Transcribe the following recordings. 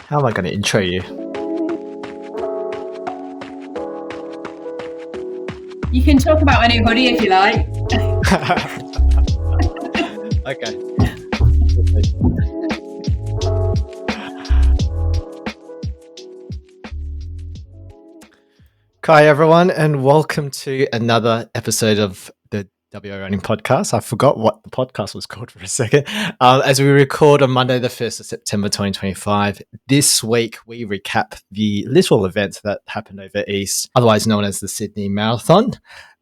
How am I going to intro you? You can talk about my new hoodie if you like. Okay. Hi everyone, and welcome to another episode of the WA Running Podcast. I forgot what the podcast was called for a second. As we record on Monday, the 1st of September 2025, this week we recap the little events that happened over East, otherwise known as the Sydney Marathon,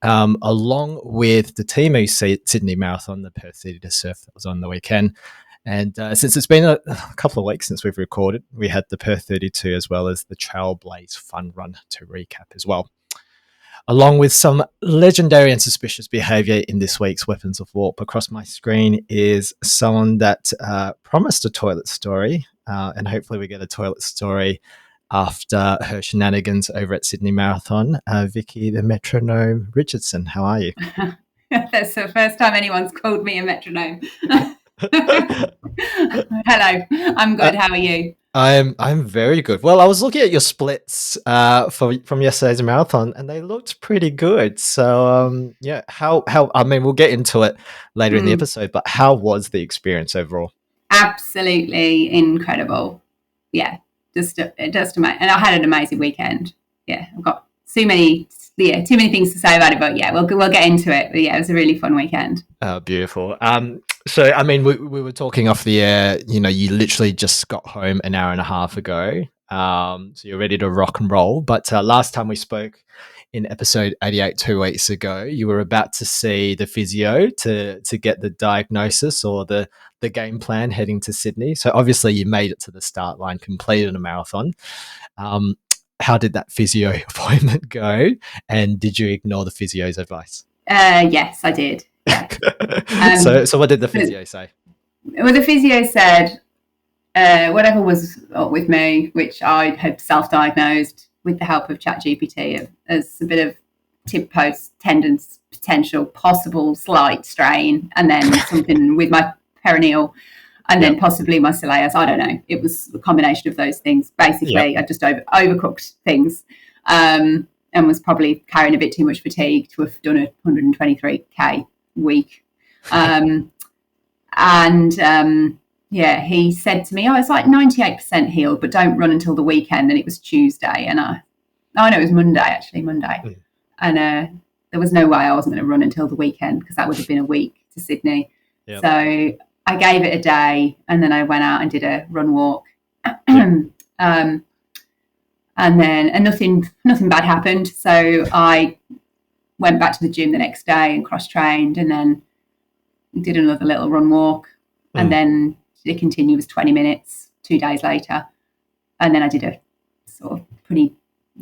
along with the Temu Sydney Marathon, the Perth City to Surf that was on the weekend. And since it's been a couple of weeks since we've recorded, we had the Perth 32 as well as the Trailblaze Fun Run to recap as well. Along with some legendary and suspicious behaviour in this week's Weapons of Warp. Across my screen is someone that promised a toilet story, and hopefully we get a toilet story after her shenanigans over at Sydney Marathon. Vici, the metronome Richardson, how are you? That's the first time anyone's called me a metronome. Hello, I'm good. How are you? I'm very good. Well, I was looking at your splits from yesterday's marathon, and they looked pretty good. So yeah, how I mean, we'll get into it later in the episode, but how was the experience overall? Absolutely incredible. Yeah, just amazing. And I had an amazing weekend. Yeah, I've got too many things to say about it, but yeah, we'll get into it. But yeah, it was a really fun weekend. Oh, beautiful. So, I mean, we were talking off the air, you know, you literally just got home an hour and a half ago. So you're ready to rock and roll. But last time we spoke in episode 88, 2 weeks ago, you were about to see the physio to get the diagnosis or the game plan heading to Sydney. So obviously you made it to the start line, completed a marathon. How did that physio appointment go? And did you ignore the physio's advice? Yes, I did. Yeah. So what did the physio say? Well, the physio said whatever was with me, which I had self-diagnosed with the help of ChatGPT as a bit of tib post tendons potential, possible slight strain, and then something with my perineal, and then possibly my soleus. I don't know. It was a combination of those things. Basically, I just overcooked things. And was probably carrying a bit too much fatigue to have done a 123k week. He said to me, it's like 98% healed, but don't run until the weekend. And it was Tuesday. And it was Monday. And there was no way I wasn't going to run until the weekend because that would have been a week to Sydney. Yep. So I gave it a day and then I went out and did a run walk. And nothing bad happened. So I went back to the gym the next day and cross-trained and then did another little run walk and then did a continuous 20 minutes 2 days later. And then I did a sort of pretty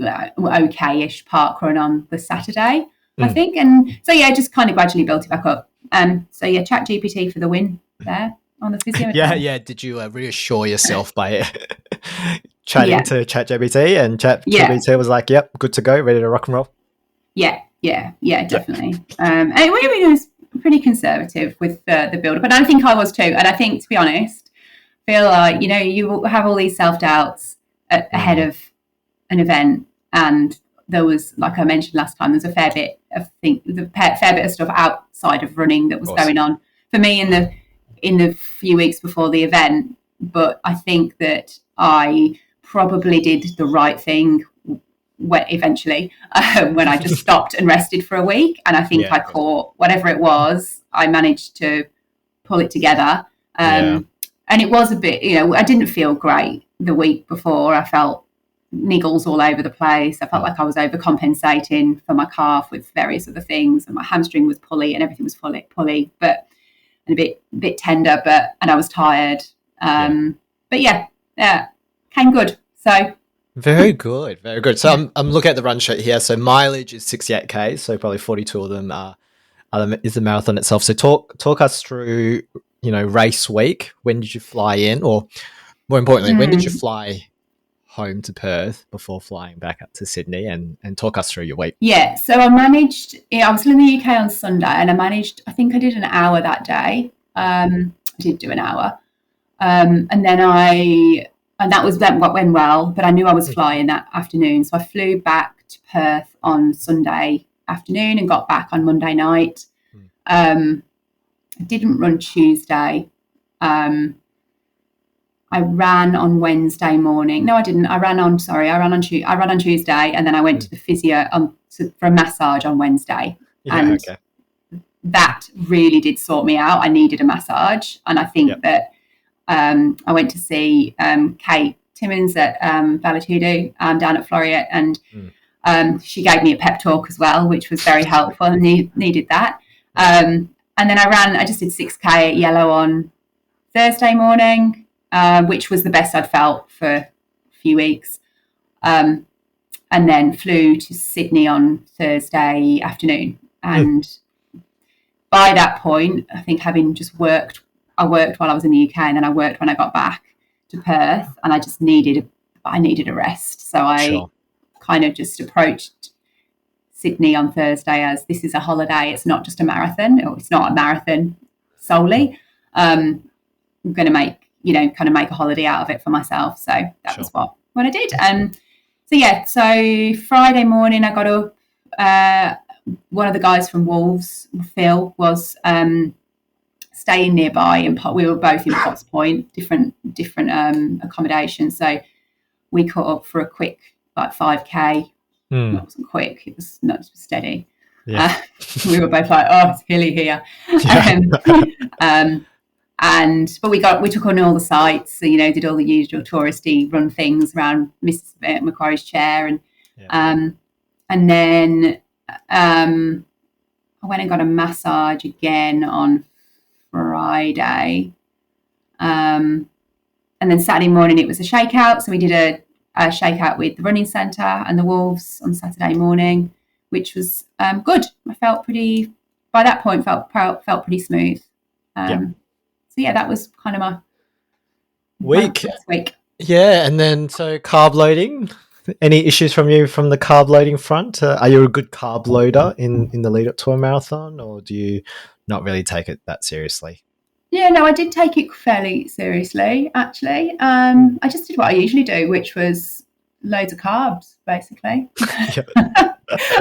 okay-ish park run on the Saturday, I think. And so, yeah, just kind of gradually built it back up. ChatGPT for the win there on the physio. Yeah. Did you reassure yourself by chatting to ChatGPT and ChatGPT was like, yep, good to go, ready to rock and roll? Yeah, definitely. And it was pretty conservative with the build-up, and I think I was too. And I think, to be honest, feel like, you know, you have all these self-doubts ahead of an event, and there was, like I mentioned last time, there's a fair bit of stuff outside of running that was going on for me in the few weeks before the event. But I think that I probably did the right thing eventually when I just stopped and rested for a week. And I think I caught whatever it was. I managed to pull it together. And it was a bit, you know, I didn't feel great the week before. I felt niggles all over the place. I felt like I was overcompensating for my calf with various other things. And my hamstring was pulley and everything was pulley, but and a bit tender, and I was tired. But came good. So very good. So I'm looking at the run sheet here. So mileage is 68k, so probably 42 of them is the marathon itself. So talk us through, you know, race week. When did you fly in, or more importantly, when did you fly home to Perth before flying back up to Sydney, and talk us through your week? Yeah, so I managed, I was in the UK on Sunday and I think I did an hour that day. I did do an hour. And then I and that went well, but I knew I was flying that afternoon. So I flew back to Perth on Sunday afternoon and got back on Monday night. I didn't run Tuesday. I ran on Wednesday morning. No, I didn't. I ran on Tuesday, and then I went to the physio for a massage on Wednesday. And that really did sort me out. I needed a massage, and I think that I went to see Kate Timmins at Valitudo down at Floriet, and she gave me a pep talk as well, which was very helpful, and needed that. And then I just did 6K at Yellow on Thursday morning, which was the best I'd felt for a few weeks. And then flew to Sydney on Thursday afternoon. And by that point, I think having just worked while I was in the UK, and then I worked when I got back to Perth, and I just needed a rest. So I kind of just approached Sydney on Thursday as, this is a holiday. It's not just a marathon, or it's not a marathon solely. I'm going to make a holiday out of it for myself. So that was what I did. So Friday morning I got up. One of the guys from Wolves, Phil, was staying nearby, and we were both in Potts Point, different accommodation. So we caught up for a quick 5K. It wasn't quick; it was steady. Yeah. We were both like, "Oh, it's hilly here." But we took on all the sites, so, did all the usual touristy run things around Mrs. Macquarie's Chair, and then I went and got a massage again on Friday, and then Saturday morning it was a shakeout. So we did a shakeout with the running centre and the Wolves on Saturday morning, which was good. I felt pretty smooth. So that was kind of my week. Week. Yeah, and then so carb loading. Any issues from you from the carb loading front? Are you a good carb loader in the lead up to a marathon, or do you not really take it that seriously? Yeah, no, I did take it fairly seriously, actually. I just did what I usually do, which was loads of carbs, basically.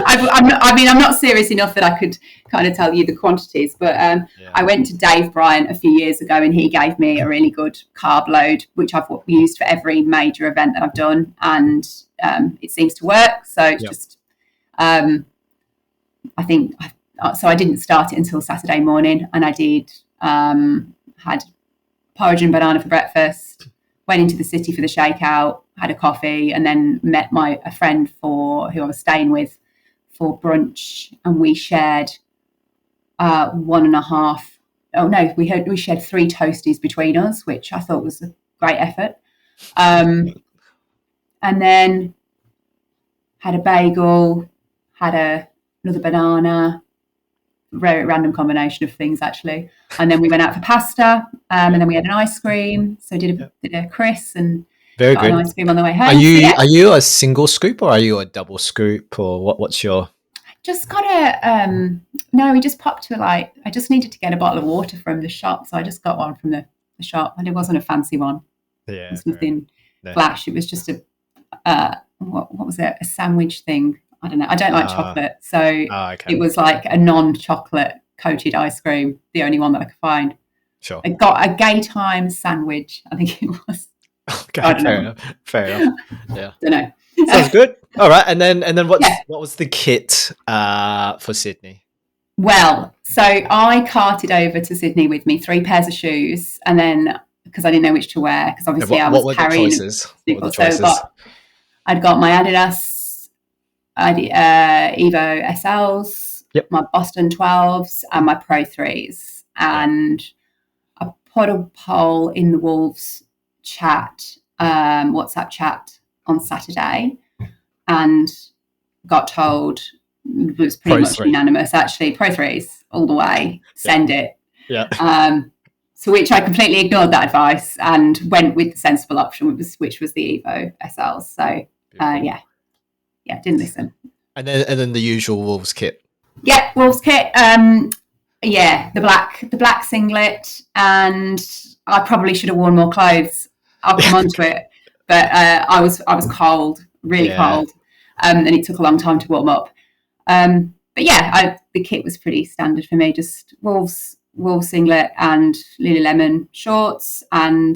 I'm not serious enough that I could kind of tell you the quantities, but I went to Dave Bryant a few years ago, and he gave me a really good carb load, which I've used for every major event that I've done, and it seems to work. So it's just, I think, so I didn't start it until Saturday morning, and I did had porridge and banana for breakfast, went into the city for the shakeout, had a coffee, and then met a friend who I was staying with for brunch, and we shared we shared 3 toasties between us, which I thought was a great effort. And then had a bagel, had another banana, very random combination of things actually. And then we went out for pasta, and then we had an ice cream. So did a Chris and very good. An ice cream on the way home. Are you a single scoop or are you a double scoop, or what's your? Just got we just popped to I just needed to get a bottle of water from the shop, so I just got one from the shop, and it wasn't a fancy one. Yeah, it was nothing flash. It was just what was it? A sandwich thing. I don't know. I don't like chocolate, so it was like a non-chocolate coated ice cream, the only one that I could find. Sure. I got a Gaytime sandwich, I think it was. Okay, fair enough. Yeah. Don't know. Sounds good. All right, and then what was the kit for Sydney? Well, so I carted over to Sydney with me 3 pairs of shoes, and then because I didn't know which to wear, because obviously I was carrying. What were the choices? So I'd got my Adidas Evo SLs, my Boston 12s, and my Pro 3s, and I put a poll in the Wolves chat, WhatsApp chat on Saturday, and got told, it was pretty much unanimous actually, Pro 3s all the way, send it. So which I completely ignored that advice and went with the sensible option, which was the Evo SLs. So didn't listen. And then the usual Wolves kit. Yeah, Wolves kit. The black singlet, and I probably should have worn more clothes. I'll come onto it. but I was cold, really cold, and it took a long time to warm up. But yeah, the kit was pretty standard for me, just wool singlet and Lululemon shorts, and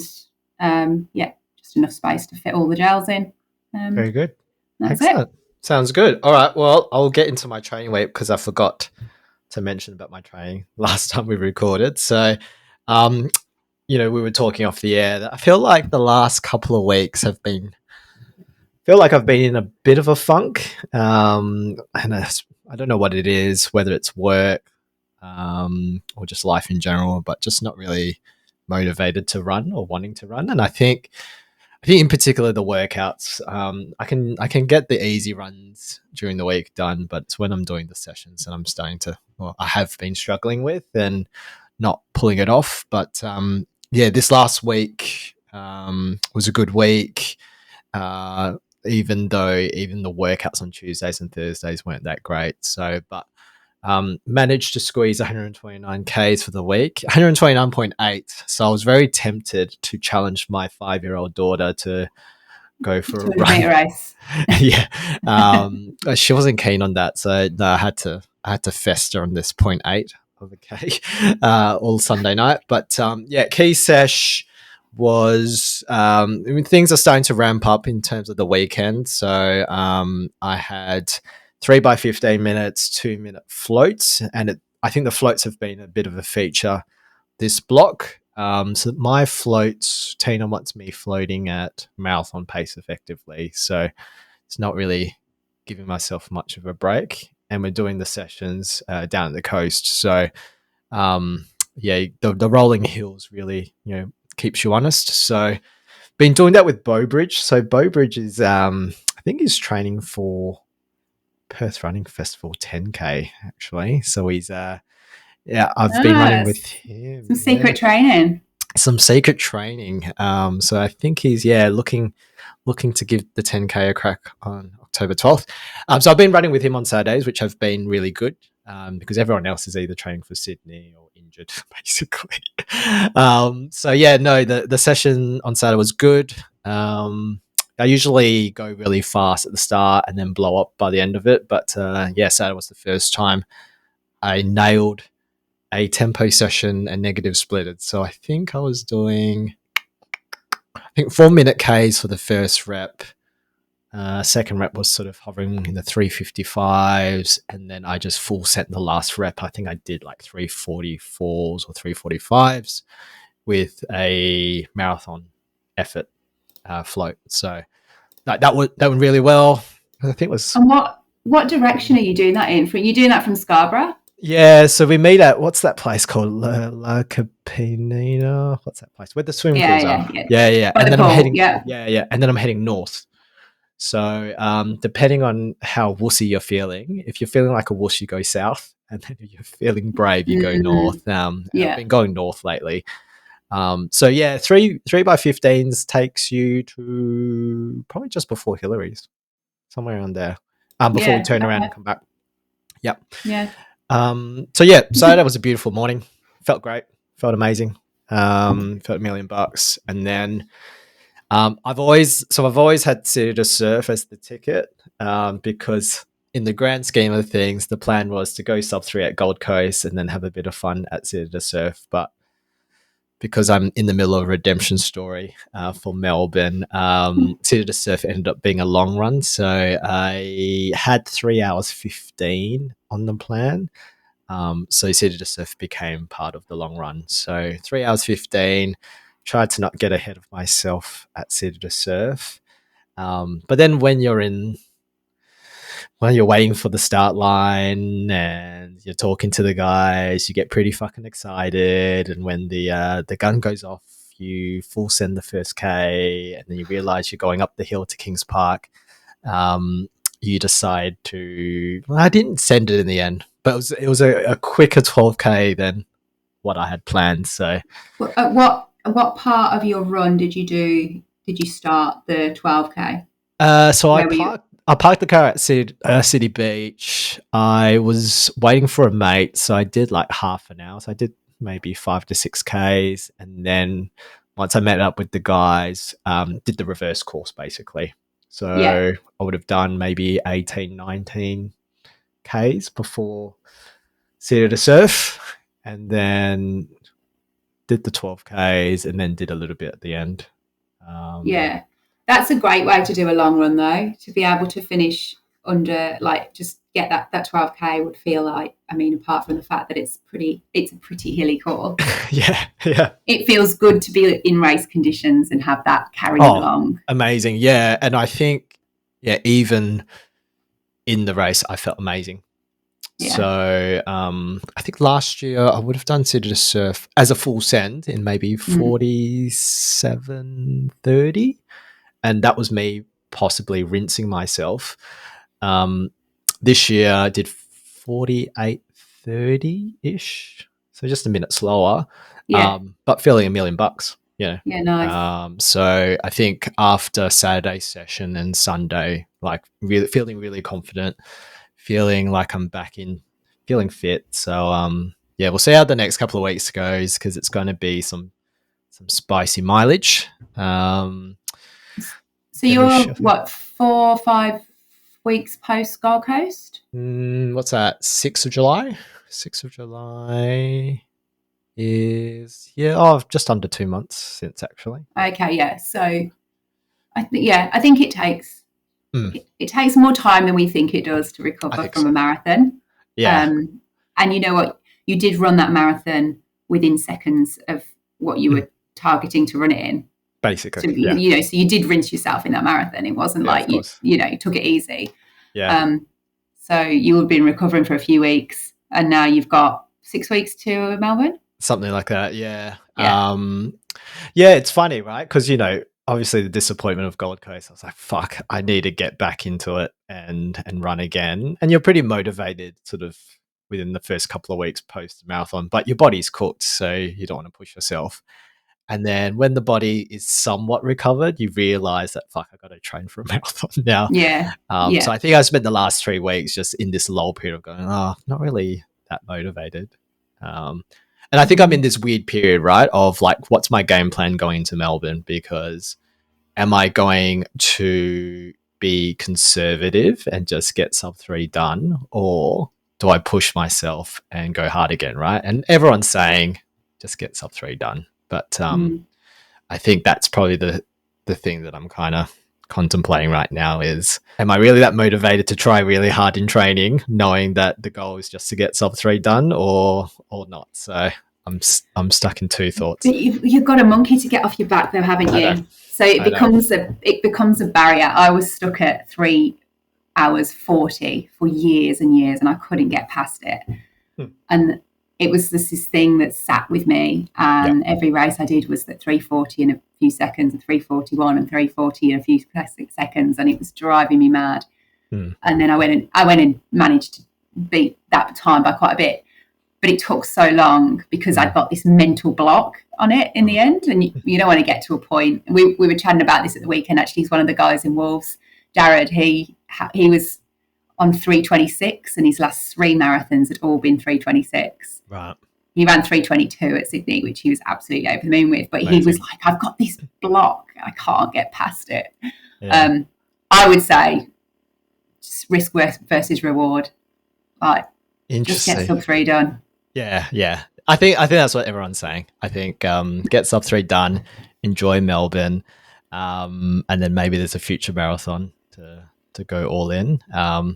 just enough space to fit all the gels in. Very good. That's Excellent. it. Sounds good. All right. Well, I'll get into my training week because I forgot to mention about my training last time we recorded. So, we were talking off the air that I feel like the last couple of weeks I've been in a bit of a funk. And I don't know what it is, whether it's work or just life in general, but just not really motivated to run or wanting to run. And I think in particular the workouts, I can get the easy runs during the week done, but it's when I'm doing the sessions and I'm starting to, I have been struggling with and not pulling it off. But this last week was a good week, even though even the workouts on Tuesdays and Thursdays weren't that great. So, but managed to squeeze 129 Ks for the week, 129.8. So I was very tempted to challenge my 5-year-old daughter to go for a run. Race. She wasn't keen on that, so no, I had to fester on this 0.8 of a K all Sunday night. But key sesh was things are starting to ramp up in terms of the weekend. So I had 3 by 15 minutes, 2-minute floats. And I think the floats have been a bit of a feature this block. So my floats, Tina wants me floating at marathon pace effectively. So it's not really giving myself much of a break. And we're doing the sessions down at the coast. So the rolling hills really, keeps you honest. So been doing that with Bowbridge. So Bowbridge is, I think he's training for Perth Running Festival 10K actually. So he's I've been running with him. Some secret training. Some secret training. So I think he's looking to give the 10K a crack on October 12th. So I've been running with him on Saturdays, which have been really good because everyone else is either training for Sydney or injured, basically. The session on Saturday was good. I usually go really fast at the start and then blow up by the end of it. But Saturday was the first time I nailed a tempo session and negative splitted. So I think I was doing 4-minute Ks for the first rep. Second rep was sort of hovering in the 355s. And then I just full set in the last rep. I think I did like 344s or 345s with a marathon effort float. So that went really well. I think it was. And what direction are you doing that in? Are you doing that from Scarborough? Yeah, so we meet at what's that place called? La Capinina. What's that place? Where the swimming pools are. Yeah. And then I'm heading. And then I'm heading north. So depending on how wussy you're feeling, if you're feeling like a wuss, you go south, and then if you're feeling brave, you go north. I've been going north lately. 3 by 15s takes you to probably just before Hillary's, somewhere around there. Before we turn around and come back. Yep. Yeah. Saturday was a beautiful morning. Felt great. Felt amazing. Felt $1,000,000. And then I've always had City to Surf as the ticket because in the grand scheme of things, the plan was to go sub 3 at Gold Coast and then have a bit of fun at City to Surf. But because I'm in the middle of a redemption story for Melbourne, City to Surf ended up being a long run. So I had 3 hours 15 on the plan. So City to Surf became part of the long run. So 3 hours 15, tried to not get ahead of myself at City to Surf. But then when you're waiting for the start line and you're talking to the guys, you get pretty fucking excited. And when the gun goes off, you full send the first K, and then you realize you're going up the hill to Kings Park. You decide to. Well, I didn't send it in the end, but it was a quicker 12K than what I had planned. So, what part of your run did you do? Did you start the 12K? I parked the car at City Beach. I was waiting for a mate, so I did like half an hour. So I did maybe 5 to 6 Ks, and then once I met up with the guys, did the reverse course basically. So Yeah. I would have done maybe 18, 19 Ks before City to Surf, and then did the 12 Ks, and then did a little bit at the end. Yeah. That's a great way to do a long run, though, to be able to finish under, like, just get that 12K would feel like, I mean, apart from the fact that it's a pretty hilly course. Yeah. It feels good to be in race conditions and have that carry you along. Amazing. Yeah. And I think, even in the race, I felt amazing. Yeah. So I think last year I would have done City to Surf as a full send in maybe 47:30. And that was me possibly rinsing myself. This year I did 48:30-ish. So just a minute slower. Yeah. But feeling $1 million. Yeah, nice. So I think after Saturday session and Sunday, like really feeling really confident, feeling like I'm back in, feeling fit. So we'll see how the next couple of weeks goes, because it's going to be some spicy mileage. So you're what, 4 or 5 weeks post Gold Coast? What's that? 6th of July. 6th of July is just under 2 months since, actually. Okay, yeah. So I think it takes it takes more time than we think it does to recover from a marathon. Yeah. And you know what? You did run that marathon within seconds of what you were targeting to run it in. Basically, so you did rinse yourself in that marathon. It wasn't like you took it easy. Yeah. So you have been recovering for a few weeks, and now you've got 6 weeks to Melbourne. Something like that. Yeah. It's funny, right? Because obviously the disappointment of Gold Coast, I was like, fuck, I need to get back into it and run again. And you're pretty motivated sort of within the first couple of weeks post marathon, but your body's cooked, so you don't want to push yourself. And then when the body is somewhat recovered, you realize that, fuck, I got to train for a marathon now. Yeah. So I think I spent the last 3 weeks just in this lull period of going, not really that motivated. And I think I'm in this weird period, right, of like, what's my game plan going into Melbourne? Because am I going to be conservative and just get sub 3 done? Or do I push myself and go hard again, right? And everyone's saying, just get sub 3 done. But I think that's probably the thing that I'm kind of contemplating right now is, am I really that motivated to try really hard in training, knowing that the goal is just to get sub 3 done, or not? So I'm stuck in two thoughts. But you've got a monkey to get off your back, though, haven't you? So it becomes a barrier. I was stuck at 3 hours 40 for years and years, and I couldn't get past it. And it was this thing that sat with me, and every race I did was at 3:40 in a few seconds, and 3:41 and 3:40 in a few seconds, and it was driving me mad. And then I went and managed to beat that time by quite a bit, but it took so long because I'd got this mental block on it in the end, and you don't want to get to a point. We were chatting about this at the weekend. Actually, he's one of the guys in Wolves, Jared. He was on 3:26, and his last 3 marathons had all been 3:26. Right. He ran 3:22 at Sydney, which he was absolutely over the moon with. But Amazing. He was like, I've got this block. I can't get past it. Yeah. I would say just risk versus reward. Like, just get sub 3 done. Yeah. I think that's what everyone's saying. I think get sub 3 done, enjoy Melbourne, and then maybe there's a future marathon to go all in.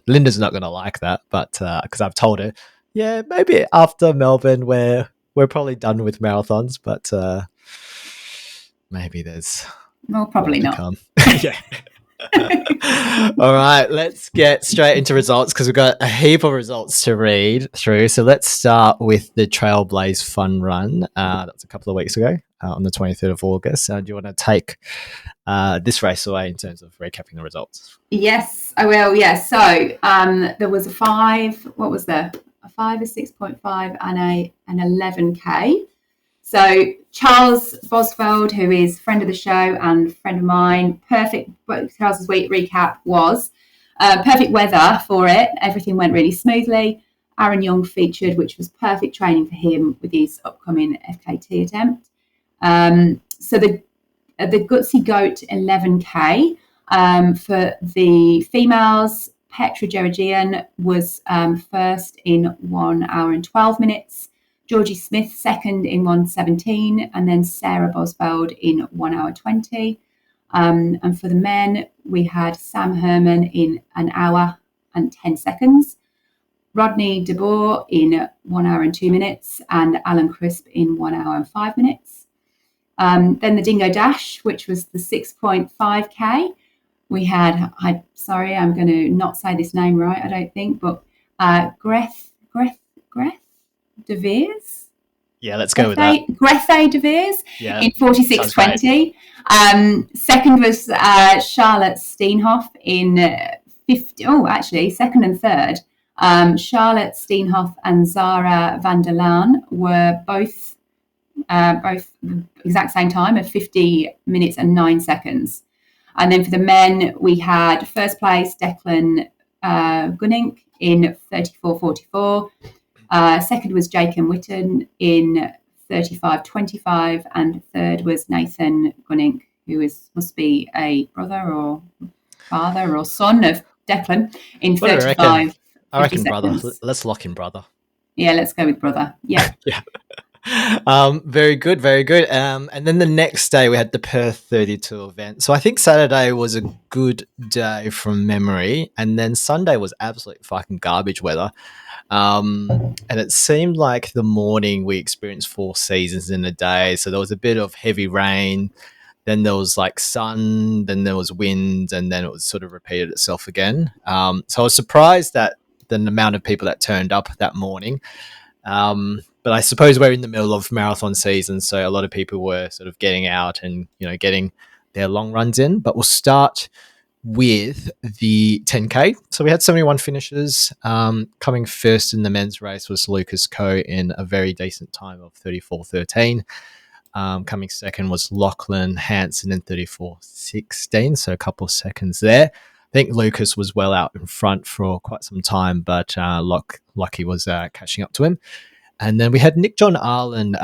Linda's not going to like that, but because I've told her, maybe after Melbourne we're probably done with marathons, but maybe there's probably not. Come. Yeah. All right, let's get straight into results because we've got a heap of results to read through. So let's start with the Trailblaze Fun Run. That's a couple of weeks ago on the 23rd of August. Do you want to take this race away in terms of recapping the results? Yes, I will. Yeah. So there was a 5. What was there? A 5, a 6.5, and an 11K. So Charles Bosveld, who is friend of the show and friend of mine, Charles's week recap was perfect weather for it. Everything went really smoothly. Aaron Young featured, which was perfect training for him with his upcoming FKT attempt. So the Gutsy Goat 11K for the females, Petra Georgian was first in 1 hour and 12 minutes. Georgie Smith second in 1:17, and then Sarah Bosveld in 1 hour 20. And for the men, we had Sam Herman in 1 hour and 10 seconds, Rodney DeBoer in 1 hour and 2 minutes, and Alan Crisp in 1 hour and 5 minutes. Then the Dingo Dash, which was the 6.5K. We had, I'm going to not say this name right, I don't think, but Greth De Veers. Yeah, let's go with that. Grethe De Veers in 46:20. Second was Charlotte Steenhoff in 50. Oh, actually, second and third. Charlotte Steenhoff and Zara van der Laan were both the exact same time of 50 minutes and 9 seconds. And then for the men, we had first place Declan Gunning in 34:44. Second was Jacob Witten in 35:25, and third was Nathan Gunning, who must be a brother or father or son of Declan in 35. I reckon brother. Let's lock in brother. Yeah, let's go with brother. Yeah. Yeah. Very good, very good. And then the next day we had the Perth 32 event. So I think Saturday was a good day from memory, and then Sunday was absolute fucking garbage weather. And it seemed like the morning we experienced 4 seasons in a day. So there was a bit of heavy rain, then there was like sun, then there was wind, and then it was sort of repeated itself again. So I was surprised that the amount of people that turned up that morning. But I suppose we're in the middle of marathon season, so a lot of people were sort of getting out and, getting their long runs in. But we'll start with the 10K. So we had 71 finishers. Coming first in the men's race was Lucas Coe in a very decent time of 34:13. Coming second was Lachlan Hansen in 34:16, so a couple of seconds there. I think Lucas was well out in front for quite some time, but Lockie was catching up to him. And then we had Nick John Arlen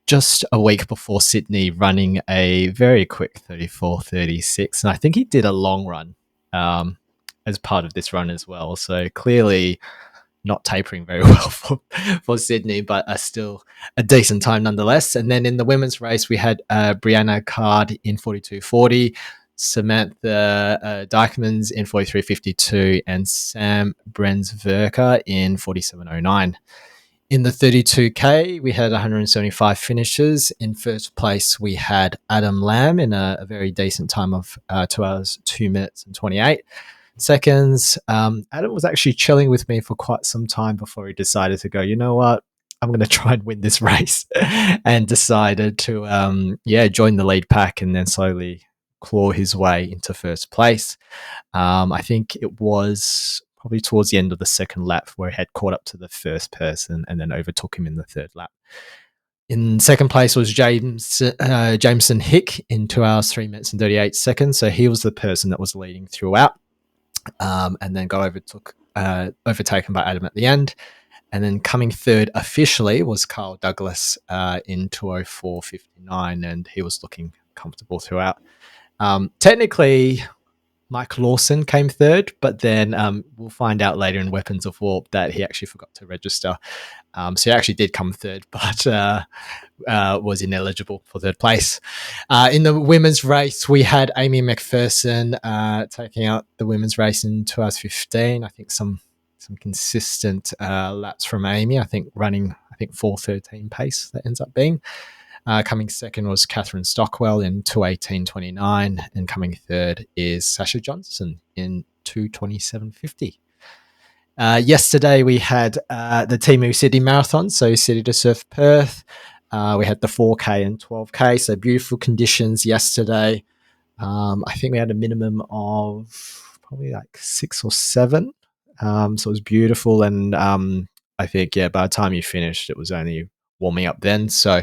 just a week before Sydney running a very quick 34:36. And I think he did a long run as part of this run as well. So clearly not tapering very well for Sydney, but still a decent time nonetheless. And then in the women's race, we had Brianna Card in 42:40, Samantha Dykmans in 43:52, and Sam Brensverker in 47:09. In the 32K, we had 175 finishers. In first place, we had Adam Lamb in a very decent time of 2 hours, 2 minutes and 28 seconds. Adam was actually chilling with me for quite some time before he decided to go, you know what, I'm going to try and win this race, and decided to, join the lead pack and then slowly claw his way into first place. I think it was probably towards the end of the second lap where he had caught up to the first person and then overtook him in the third lap. In second place was Jameson Hick in 2 hours, 3 minutes and 38 seconds. So he was the person that was leading throughout, and then got overtaken by Adam at the end. And then coming third officially was Carl Douglas in 2:04:59, and he was looking comfortable throughout. Technically, Mike Lawson came third, but then we'll find out later in Weapons of Warp that he actually forgot to register. So he actually did come third, but was ineligible for third place. In the women's race, we had Amy McPherson taking out the women's race in 2 hours 15. I think some consistent laps from Amy. I think running 4:13 pace that ends up being. Coming second was Catherine Stockwell in 2:18:29, and coming third is Sasha Johnson in 2:27:50. Yesterday we had the Temu Sydney Marathon, so City to Surf Perth. We had the 4K and 12K, so beautiful conditions yesterday. I think we had a minimum of probably like 6 or 7, so it was beautiful. And I think by the time you finished, it was only warming up then. So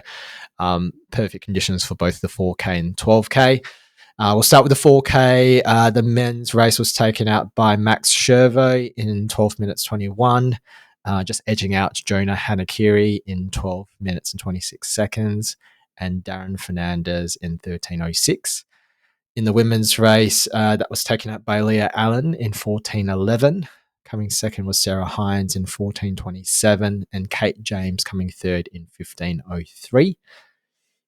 perfect conditions for both the 4K and 12K. We'll start with the 4K. The men's race was taken out by Max Shervo in 12 minutes 21, just edging out Jonah Hanakiri in 12 minutes and 26 seconds. and Darren Fernandez in 13:06. In the women's race, that was taken up by Leah Allen in 14:11. Coming second was Sarah Hines in 14:27, and Kate James coming third in 15:03.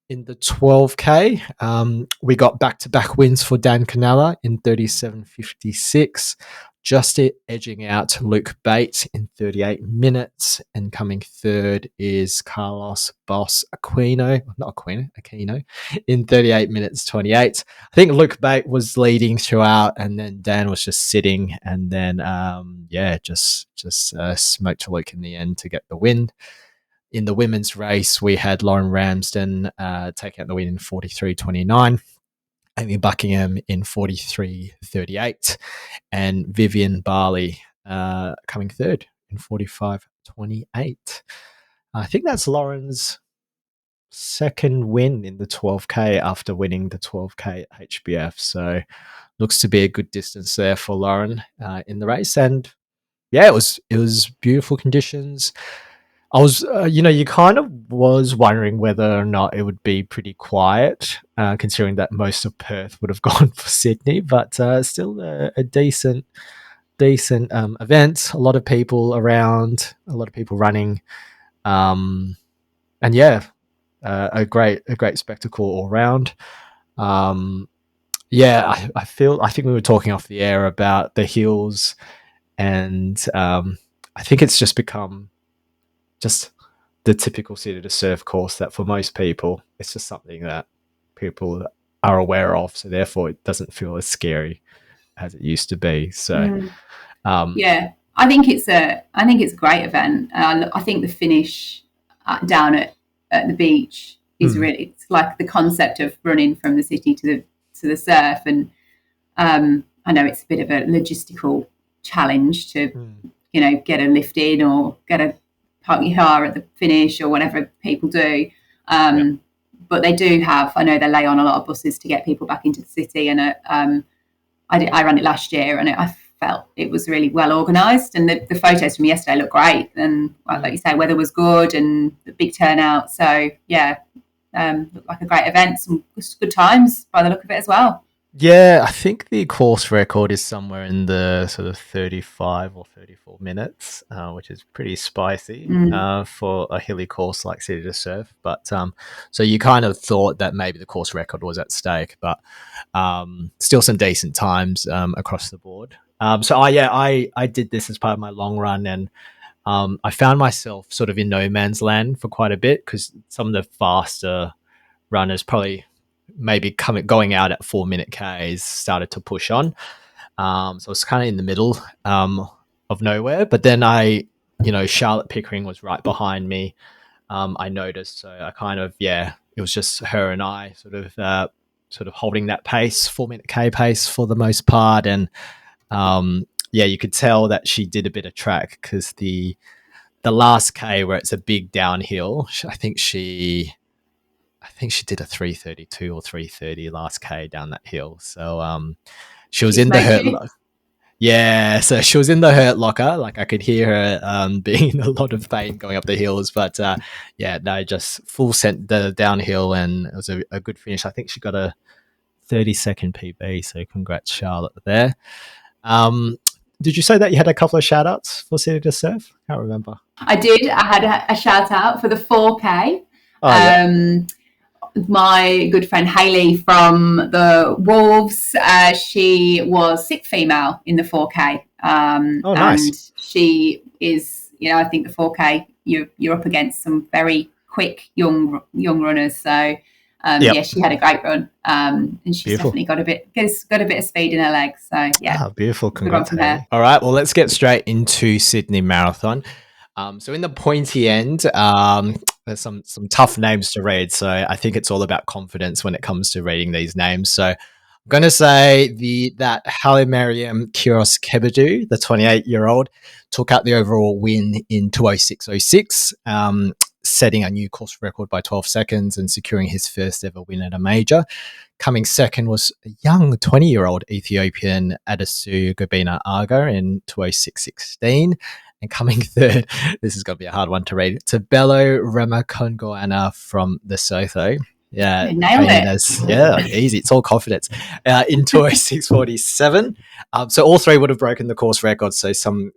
In the 12K, we got back-to-back wins for Dan Canala in 37:56, just edging out Luke Bates in 38 minutes. And coming third is Carlos Boss Aquino in 38 minutes 28. I think Luke Bates was leading throughout, and then Dan was just sitting, and then just smoked Luke in the end to get the win. In the women's race, we had Lauren Ramsden take out the win in 43:29, Amy Buckingham in 43:38, and Vivian Barley coming third in 45:28. I think that's Lauren's second win in the 12K after winning the 12K at HBF. So looks to be a good distance there for Lauren in the race. And yeah, it was beautiful conditions. I was, you kind of was wondering whether or not it would be pretty quiet, considering that most of Perth would have gone for Sydney, but still a decent event. A lot of people around, a lot of people running, and yeah, a great spectacle all round. I think we were talking off the air about the hills, and I think it's just become just the typical City to Surf course that for most people, it's just something that people are aware of. So therefore it doesn't feel as scary as it used to be. So, I think it's a great event. I think the finish down at the beach is really, it's like the concept of running from the city to the surf. And I know it's a bit of a logistical challenge to, get a lift in or get a park your car at the finish or whatever people do. But they do have, I know they lay on a lot of buses to get people back into the city. And I ran it last year, and I felt it was really well organised. And the photos from yesterday look great. And like you say, weather was good and the big turnout. So looked like a great event, some good times by the look of it as well. Yeah, I think the course record is somewhere in the sort of 35 or 34 minutes, which is pretty spicy for a hilly course like City to Surf. But so you kind of thought that maybe the course record was at stake, but still some decent times across the board. I did this as part of my long run, and I found myself sort of in no man's land for quite a bit, because some of the faster runners probably maybe going out at 4-minute Ks started to push on. So it's kind of in the middle of nowhere. But then Charlotte Pickering was right behind me. I noticed, so I kind of, it was just her and I sort of holding that pace, 4-minute K pace for the most part. And you could tell that she did a bit of track, because the last K, where it's a big downhill, I think she did a 3:32 or 3:30 last K down that hill. So she was in the hurt locker. Yeah, so she was in the hurt locker. Like, I could hear her being in a lot of pain going up the hills. But just full sent the downhill, and it was a good finish. I think she got a 30-second PB. So congrats, Charlotte, there. Did you say that you had a couple of shout outs for City to Surf? I can't remember. I did. I had a shout out for the 4K. My good friend Hayley from the Wolves, she was 6th female in the 4K. Nice. And she is, I think the 4K, you're up against some very quick young runners. So she had a great run, and she's beautiful. Definitely got a bit of speed in her legs. So beautiful. Congrats. All right, well, let's get straight into Sydney Marathon. So in the pointy end, there's some tough names to read. So I think it's all about confidence when it comes to reading these names. So I'm going to say that Halle Mariam Kiros Kebedu, the 28-year-old, took out the overall win in 2:06:06, setting a new course record by 12 seconds and securing his first ever win at a major. Coming second was a young 20-year-old Ethiopian Adesu Gobina Aga in 2:06:16. And coming third, this is going to be a hard one to read, Tabelo Ramakongoana from Lesotho Yeah, Nailed it. Easy. It's all confidence. In 2:06:47. So all three would have broken the course record. So some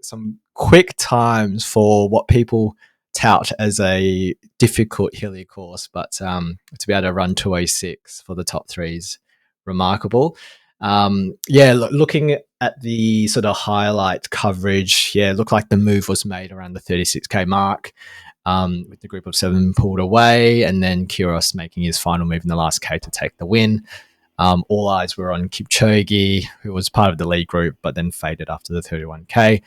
quick times for what people tout as a difficult hilly course, but to be able to run 2:06 for the top three is remarkable. Looking at the sort of highlight coverage, it looked like the move was made around the 36K mark. With the group of 7 pulled away, and then Kyrgios making his final move in the last K to take the win. All eyes were on Kipchoge, who was part of the lead group, but then faded after the 31K,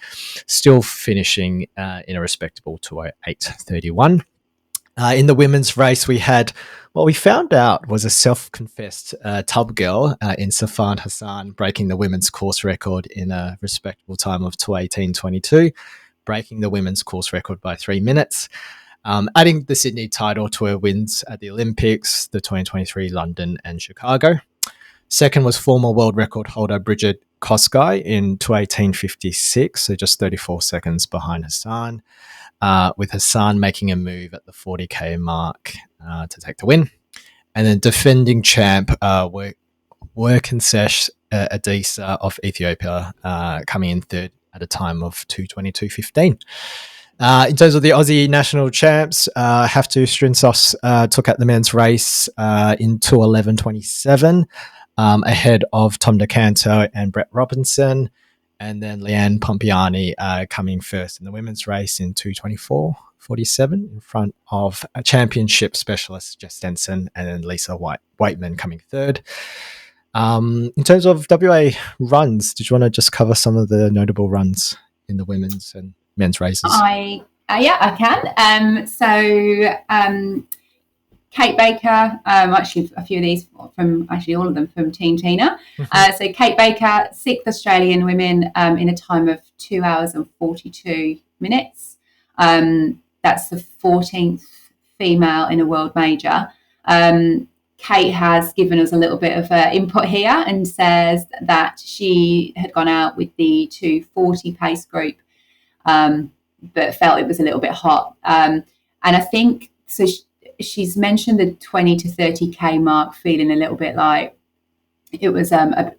still finishing in a respectable 2:08:31. In the women's race, we had what we found out was a self-confessed tub girl in Safan Hassan breaking the women's course record in a respectable time of 2:18:22. Breaking the women's course record by 3 minutes, adding the Sydney title to her wins at the Olympics, the 2023 London and Chicago. Second was former world record holder Bridget Kosgei in 2:18:56, so just 34 seconds behind Hassan, with Hassan making a move at the 40K mark to take the win. And then defending champ Workinsesh Adisa of Ethiopia coming in third at a time of 2:22:15. In terms of the Aussie national champs, Haftu Strinsos took out the men's race in 2:11:27, ahead of Tom DeCanto and Brett Robinson, and then Leanne Pompiani coming first in the women's race in 2:24:47 in front of a championship specialist Jess Stenson, and then Lisa Whiteman coming third. In terms of WA runs, did you want to just cover some of the notable runs in the women's and men's races? I can. Kate Baker, actually a few of these from actually all of them from Team Tina. So Kate Baker, 6th Australian women in a time of 2 hours and 42 minutes. That's the 14th female in a world major. Kate has given us a little bit of input here and says that she had gone out with the 2:40 pace group, but felt it was a little bit hot. And I think so. She's mentioned the 20 to 30K mark feeling a little bit like it was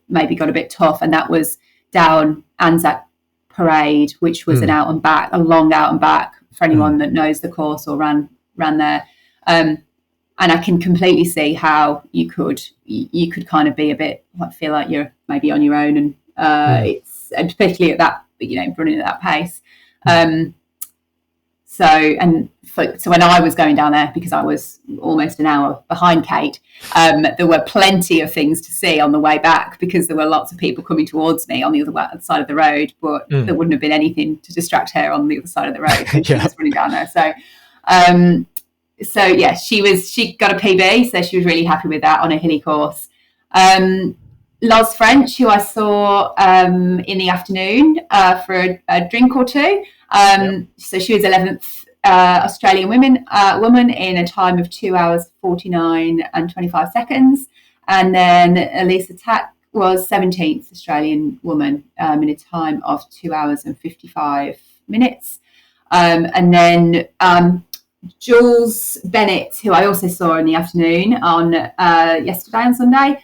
maybe got a bit tough, and that was down Anzac Parade, which was a long out and back for anyone that knows the course or ran there. And I can completely see how you could kind of be a bit feel like you're maybe on your own, and and particularly at that, running at that pace. So when I was going down there, because I was almost an hour behind Kate, there were plenty of things to see on the way back, because there were lots of people coming towards me on the other side of the road, but there wouldn't have been anything to distract her on the other side of the road when she was running down there. She got a PB, so she was really happy with that on a hilly course. Loz French, who I saw in the afternoon for a drink or two. So she was 11th Australian woman in a time of 2 hours 49 and 25 seconds. And then Lisa Tyack was 17th Australian woman in a time of 2 hours and 55 minutes. And then Jules Bennett, who I also saw in the afternoon on yesterday on Sunday,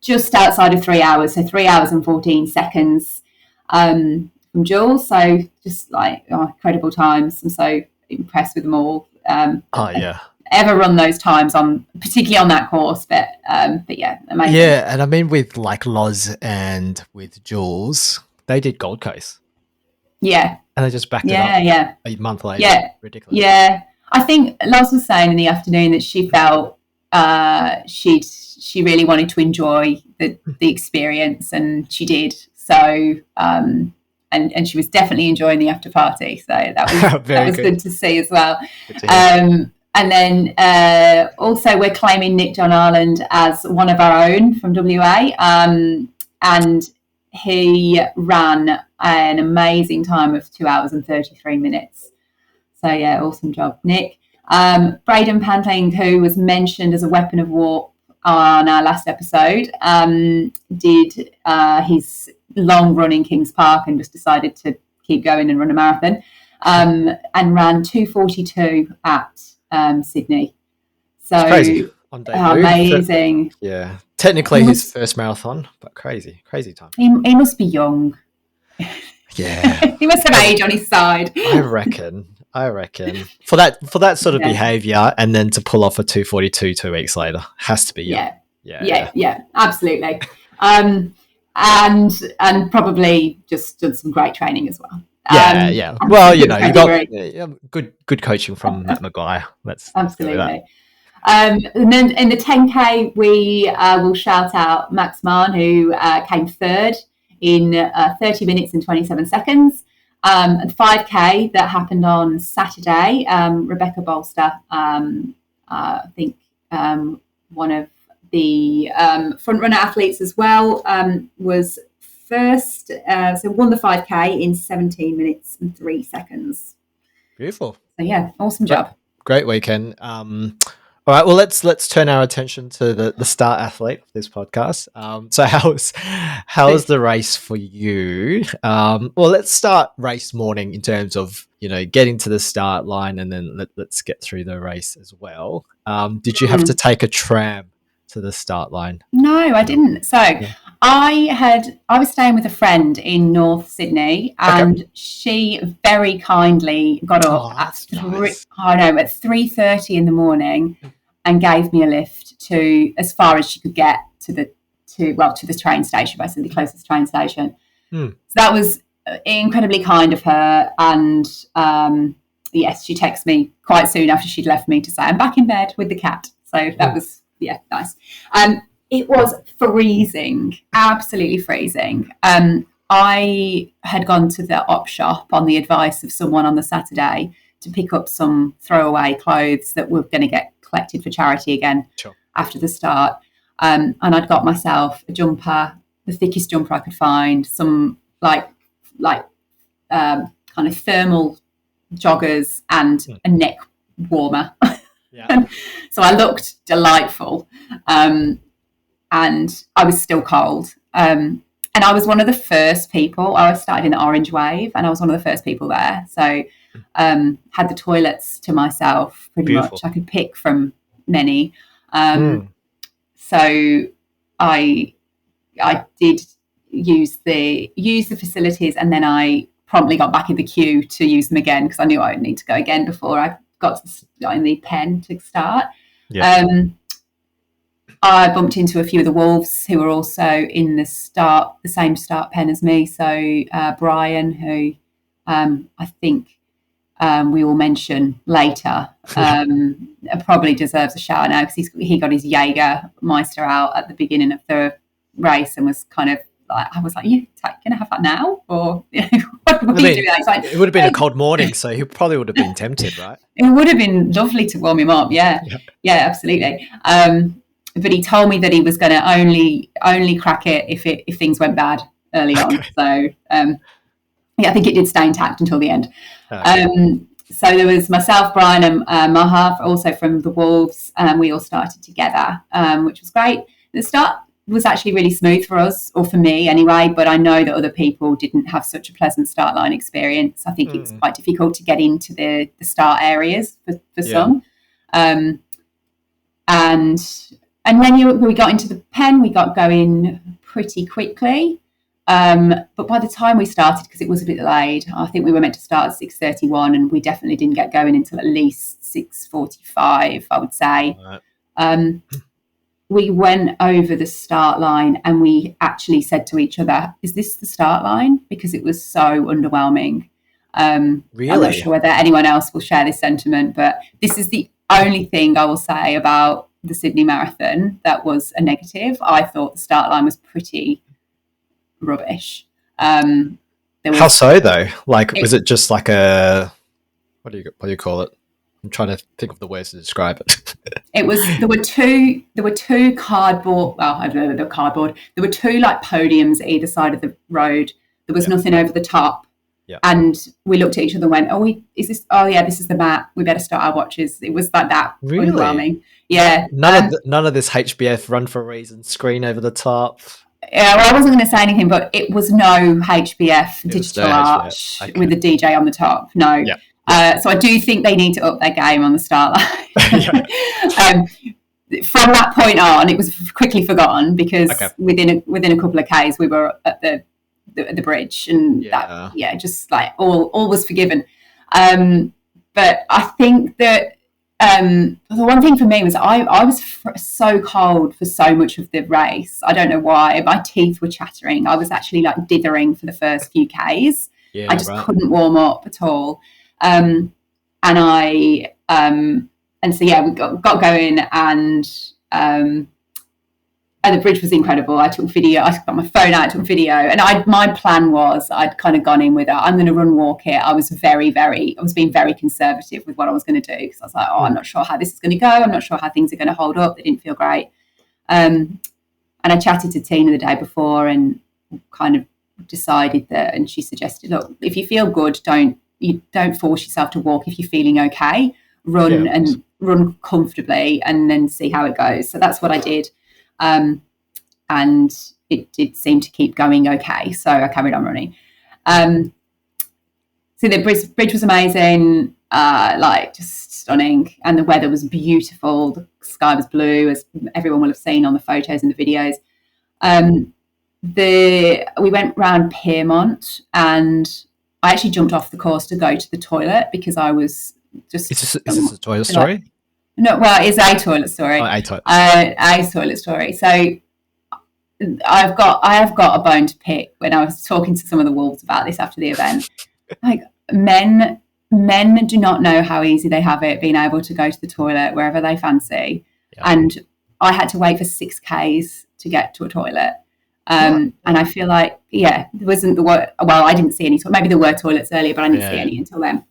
just outside of 3 hours, so 3 hours and 14 seconds from Jules. So just incredible times. I'm so impressed with them all. Ever run those times particularly on that course, but yeah, amazing. Yeah, and I mean with Loz and with Jules, they did Gold Coast. Yeah. And they just backed it up a month later. Yeah. Ridiculous. Yeah. I think Loz was saying in the afternoon that she felt she really wanted to enjoy the experience, and she did. So and she was definitely enjoying the after party. So that was good to see as well. And then also we're claiming Nick John Ireland as one of our own from WA. And he ran an amazing time of 2 hours and 33 minutes. So yeah, awesome job, Nick. Braden Pantling, who was mentioned as a weapon of war on our last episode, did his long run in Kings Park and just decided to keep going and run a marathon, and ran 2:42 at Sydney. So on debut. Amazing. Yeah. Technically his first marathon, but crazy time. He must be young. Yeah. He must have age on his side. I reckon. For that sort of behaviour, and then to pull off a 2:42 2 weeks later has to be young. Yeah, absolutely. And probably just done some great training as well. Yeah. Well, you got good coaching from Matt Maguire. That's absolutely. And then in the 10K, we will shout out Max Mann, who came third in 30 minutes and 27 seconds. And 5K that happened on Saturday, Rebecca Bolster, I think one of the front runner athletes as well, was first. So won the 5K in 17 minutes and 3 seconds. Beautiful. So yeah, awesome job. Great weekend. All right, well, let's turn our attention to the star athlete of this podcast. So how's the race for you? Well, let's start race morning in terms of, getting to the start line, and then let's get through the race as well. Did you have to take a tram to the start line? No, I didn't. So I was staying with a friend in North Sydney, and she very kindly got up at 3:30 in the morning and gave me a lift to as far as she could get to the train station, basically the closest train station. So that was incredibly kind of her. And yes, she texted me quite soon after she'd left me to say, I'm back in bed with the cat. So that was, nice. It was freezing, absolutely freezing. I had gone to the op shop on the advice of someone on the Saturday to pick up some throwaway clothes that were going to get collected for charity again after the start. And I'd got myself a jumper, the thickest jumper I could find, some like kind of thermal joggers, and a neck warmer. So I looked delightful. And I was still cold. And I was one of the first people. I started in the Orange Wave, and I was one of the first people there. So had the toilets to myself pretty much. I could pick from many. So I did use the facilities, and then I promptly got back in the queue to use them again because I knew I would need to go again before I got in the pen to start. I bumped into a few of the Wolves who were also in the same start pen as me. So Bryan, who I think we will mention later, probably deserves a shout now because he got his Jägermeister out at the beginning of the race and was kind of like, I was like, you going to have that now? Or what are you doing? Like, it would have been a cold morning, so he probably would have been tempted, right? It would have been lovely to warm him up. Yeah, absolutely. But he told me that he was going to only crack it if things went bad early on. So I think it did stay intact until the end. So there was myself, Bryan, and Maha, also from the Wolves. We all started together, which was great. The start was actually really smooth for us, or for me anyway, but I know that other people didn't have such a pleasant start line experience. I think it was quite difficult to get into the start areas for some. And when we got into the pen, we got going pretty quickly. But by the time we started, because it was a bit delayed, I think we were meant to start at 6:31, and we definitely didn't get going until at least 6:45, I would say. Right. We went over the start line, and we actually said to each other, is this the start line? Because it was so underwhelming. Really? I'm not sure whether anyone else will share this sentiment, but this is the only thing I will say about the Sydney Marathon that was a negative. I thought the start line was pretty rubbish. How so though? Was it just like a what do you call it? I'm trying to think of the words to describe it. There were two cardboard. Well, I don't know, the cardboard. There were two like podiums either side of the road. There was nothing over the top. Yeah. And we looked at each other and went, this is the map. We better start our watches. It was like that. Really? Underwhelming. Yeah. None of this HBF run for a reason screen over the top. Yeah, well, I wasn't going to say anything, but it was no HBF digital arch with the DJ on the top. No. Yeah. So I do think they need to up their game on the start line. from that point on, it was quickly forgotten because Okay. within a couple of Ks, we were at the bridge, and just like all was forgiven. But I think that the one thing for me was I was so cold for so much of the race. I don't know why. My teeth were chattering. I was actually like dithering for the first few Ks. Yeah, I just couldn't warm up at all. And so we got going, and the bridge was incredible. I took video. I got my phone out, took video, and my plan was I'd kind of gone in with it. I'm going to walk it. I was being very conservative with what I was going to do, because I was like, I'm not sure how this is going to go. I'm not sure how things are going to hold up. They didn't feel great. And I chatted to Tina the day before and kind of decided that, and she suggested, look, if you feel good, don't force yourself to walk. If you're feeling okay, run comfortably and then see how it goes. So that's what I did. And it did seem to keep going okay. So I carried on running. So the bridge was amazing, just stunning. And the weather was beautiful. The sky was blue, as everyone will have seen on the photos and the videos. We went round Piermont, and I actually jumped off the course to go to the toilet because I was just... Is this a toilet story? No, well, it's a toilet story. Oh, a toilet. A toilet story. So I have got a bone to pick. When I was talking to some of the wolves about this after the event, like men do not know how easy they have it being able to go to the toilet wherever they fancy. Yeah. And I had to wait for 6 Ks to get to a toilet. And I feel like, there wasn't I didn't see any. Maybe there were toilets earlier, but I didn't see any until then.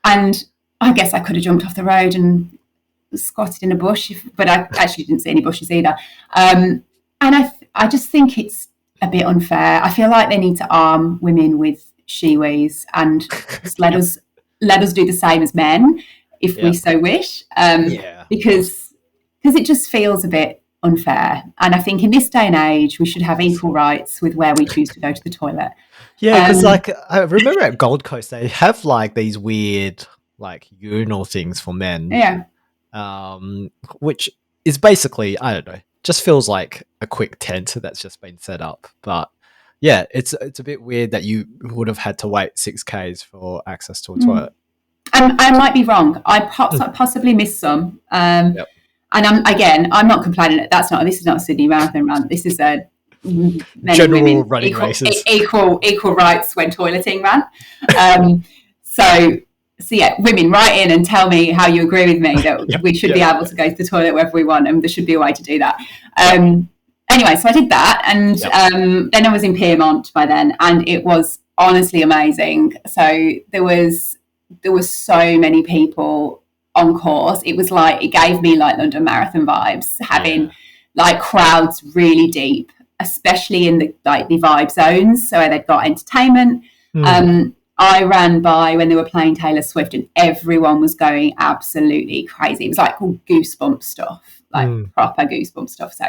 And I guess I could have jumped off the road and squatted in a bush, but I actually didn't see any bushes either. And I just think it's a bit unfair. I feel like they need to arm women with shiwis and just let us do the same as men if we so wish. Because it just feels a bit unfair. And I think in this day and age, we should have equal rights with where we choose to go to the toilet. Yeah, because I remember at Gold Coast, they have like these weird urinal things for men. Yeah. Which is basically, I don't know, just feels like a quick tent that's just been set up. But yeah, it's a bit weird that you would have had to wait 6 Ks for access to a toilet. I might be wrong. I possibly missed some. And I'm not complaining. This is not a Sydney Marathon run. This is a men general and women running races. Equal rights when toileting run. So women, write in and tell me how you agree with me that we should be able to go to the toilet wherever we want, and there should be a way to do that. Anyway, so I did that, and then I was in Piermont by then, and it was honestly amazing. So there was so many people on course. It was like, it gave me like London Marathon vibes, having like crowds really deep, especially in the vibe zones. So they've got entertainment. I ran by when they were playing Taylor Swift, and everyone was going absolutely crazy. It was like all goosebump stuff, proper goosebump stuff. So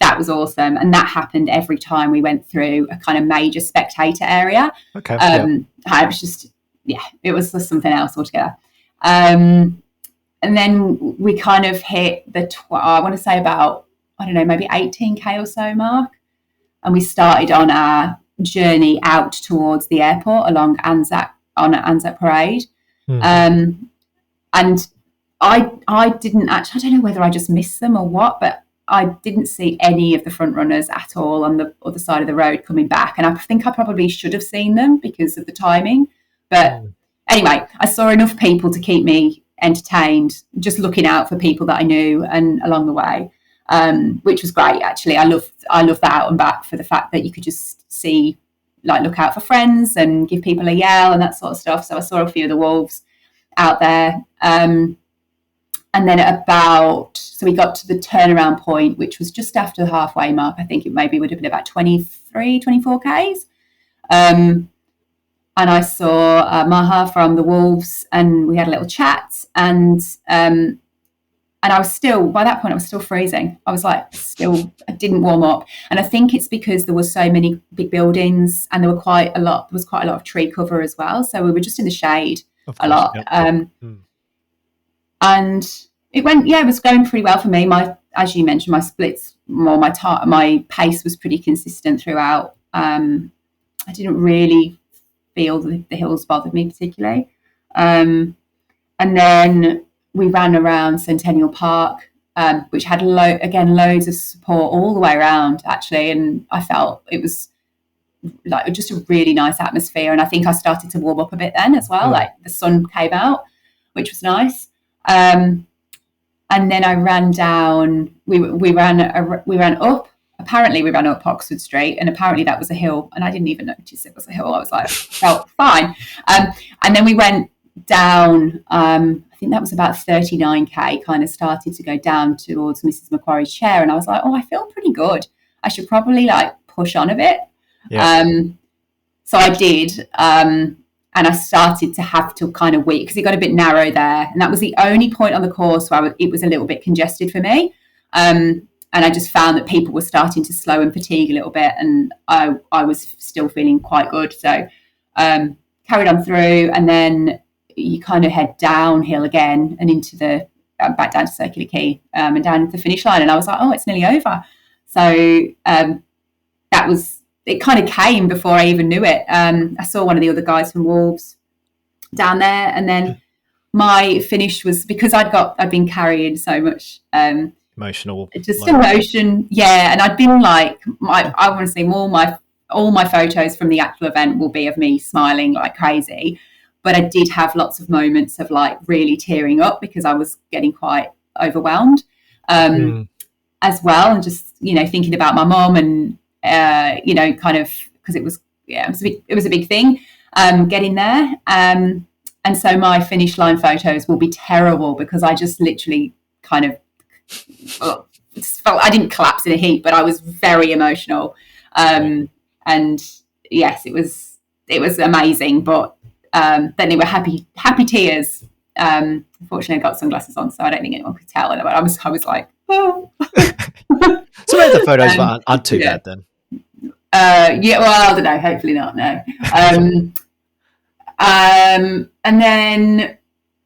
that was awesome. And that happened every time we went through a kind of major spectator area. Okay. It was just, it was just something else altogether. And then we kind of hit I want to say about, I don't know, maybe 18K or so mark. And we started on our journey out towards the airport along Anzac Parade. And I didn't actually, I don't know whether I just missed them or what, but I didn't see any of the front runners at all on the other side of the road coming back. And I think I probably should have seen them because of the timing. But anyway, I saw enough people to keep me entertained, just looking out for people that I knew and along the way. Which was great, actually. I love that out and back for the fact that you could just see, look out for friends and give people a yell and that sort of stuff. So I saw a few of the wolves out there. And then so we got to the turnaround point, which was just after the halfway mark. I think it maybe would have been about 23, 24 Ks. And I saw Maha from the wolves, and we had a little chat, and I was by that point, I was still freezing. I was I didn't warm up. And I think it's because there were so many big buildings, and there was quite a lot of tree cover as well. So we were just in the shade a lot. And it was going pretty well for me. As you mentioned, my splits, my pace was pretty consistent throughout. I didn't really feel the hills bothered me particularly. And then we ran around Centennial Park, which had loads of support all the way around, actually. And I felt it was like just a really nice atmosphere. And I think I started to warm up a bit then as well. Like the sun came out, which was nice. And then I ran down. We ran up. Apparently, we ran up Oxford Street, and apparently that was a hill. And I didn't even notice it was a hill. I was like, felt fine. And then we went down. I think that was about 39k. Kind of started to go down towards Mrs. Macquarie's chair, and I was like, oh, I feel pretty good. I should probably like push on a bit. Yeah. So I did. And I started to have to kind of wait because it got a bit narrow there. And that was the only point on the course where it was a little bit congested for me. And I just found that people were starting to slow and fatigue a little bit. And I was still feeling quite good. So carried on through. And then you kind of head downhill again and into back down to Circular Quay and down to the finish line. And I was like, oh, it's nearly over. So it kind of came before I even knew it. I saw one of the other guys from Wolves down there, and then my finish was because I'd been carrying so much emotional, emotion, yeah. And I'd been like, I want to say all my photos from the actual event will be of me smiling like crazy, but I did have lots of moments of like really tearing up because I was getting quite overwhelmed as well, and just thinking about my mum and. Kind of because it was a big thing getting there, and so my finish line photos will be terrible because I just literally kind of felt I didn't collapse in a heap, but I was very emotional, and yes, it was amazing, but then they were happy tears. Unfortunately, I got sunglasses on, so I don't think anyone could tell, and I was like, oh. So maybe the photos aren't too bad then. Well, I don't know. Hopefully not. No. And then,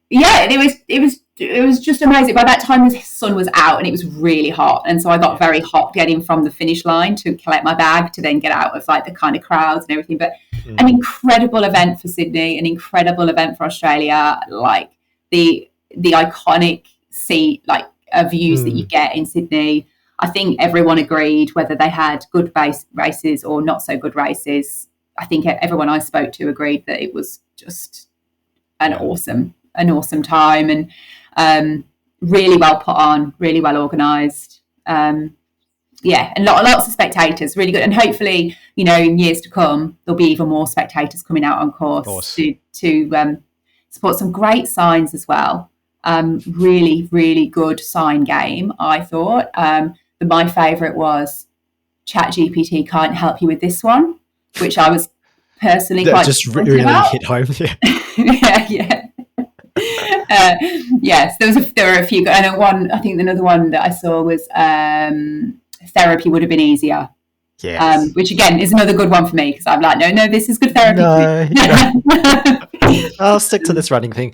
it was just amazing. By that time, the sun was out and it was really hot, and so I got very hot getting from the finish line to collect my bag to then get out of like the kind of crowds and everything. But an incredible event for Sydney, an incredible event for Australia. Like the iconic views that you get in Sydney. I think everyone agreed, whether they had good races or not so good races. I think everyone I spoke to agreed that it was just an awesome time, and really well put on, really well organised. And lots of spectators, really good. And hopefully, in years to come, there'll be even more spectators coming out on course to support some great signs as well. Really, really good sign game, I thought. My favourite was ChatGPT can't help you with this one, which I was personally quite just really hit home. Yeah. Yes, there were a few, and I think another one that I saw was therapy would have been easier. Yes. Which again is another good one for me because I'm like, no, this is good therapy. No, I'll stick to this running thing.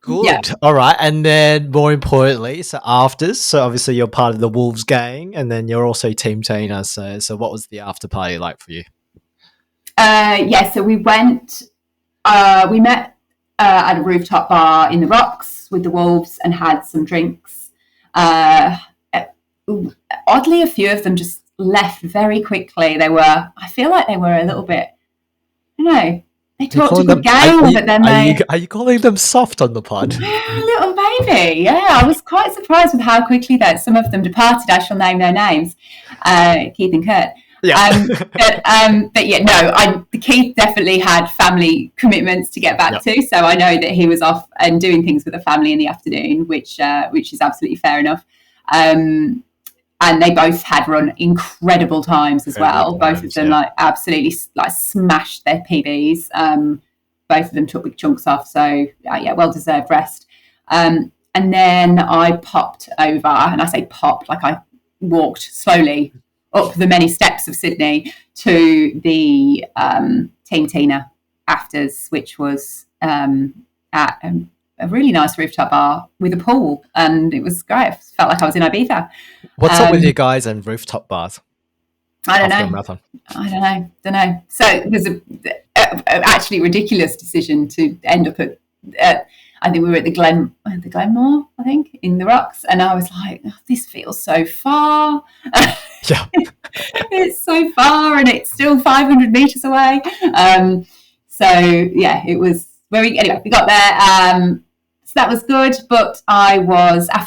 Good. Yeah. All right. And then more importantly, so obviously you're part of the Wolves gang, and then you're also Team Tina. So what was the after party like for you? So we met at a rooftop bar in the Rocks with the Wolves and had some drinks. Oddly, a few of them just left very quickly. I feel like they were a little bit, I don't know, they talked a good game, but then are you calling them soft on the pod? A little baby, yeah. I was quite surprised with how quickly that some of them departed. I shall name their names, Keith and Kurt. Yeah. But yeah, no, Keith definitely had family commitments to get back to, so I know that he was off and doing things with the family in the afternoon, which is absolutely fair enough. And they both had run incredible times as well. Both of them absolutely smashed their PBs. Both of them took big chunks off, so well deserved rest. And then I popped over, and I say popped like I walked slowly up the many steps of Sydney to the Team Tina afters, which was at a really nice rooftop bar with a pool, and it was great. I felt like I was in Ibiza. What's up with you guys and rooftop bars? I don't after a know. marathon? I don't know. So it was a actually ridiculous decision to end up at. I think we were at the Glenmore, I think, in the Rocks, and I was like, oh, this feels so far. Yeah, it's so far, and it's still 500 meters away. So yeah, it was anyway. We got there. So that was good, but I was I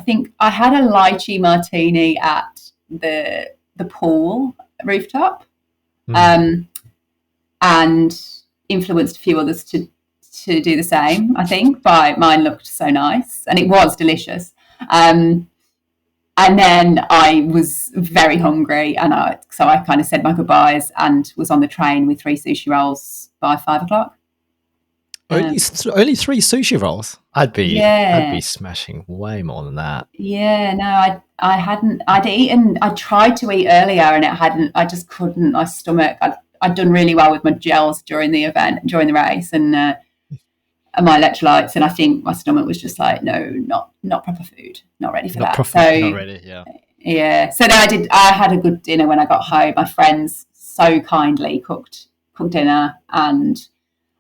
think I had a lychee martini at the pool rooftop, and influenced a few others to do the same. I think mine looked so nice, and it was delicious. And then I was very hungry, and so I kind of said my goodbyes and was on the train with 3 sushi rolls by 5 o'clock. Only 3 sushi rolls. I'd be smashing way more than that. Yeah, no, I hadn't. I'd eaten. I tried to eat earlier, and it hadn't. I just couldn't. My stomach. I'd done really well with my gels during the race, and my electrolytes, and I think my stomach was just like, no, not proper food, not ready for that. Not ready. Yeah. Yeah. So then I had a good dinner when I got home. My friends so kindly cooked dinner, and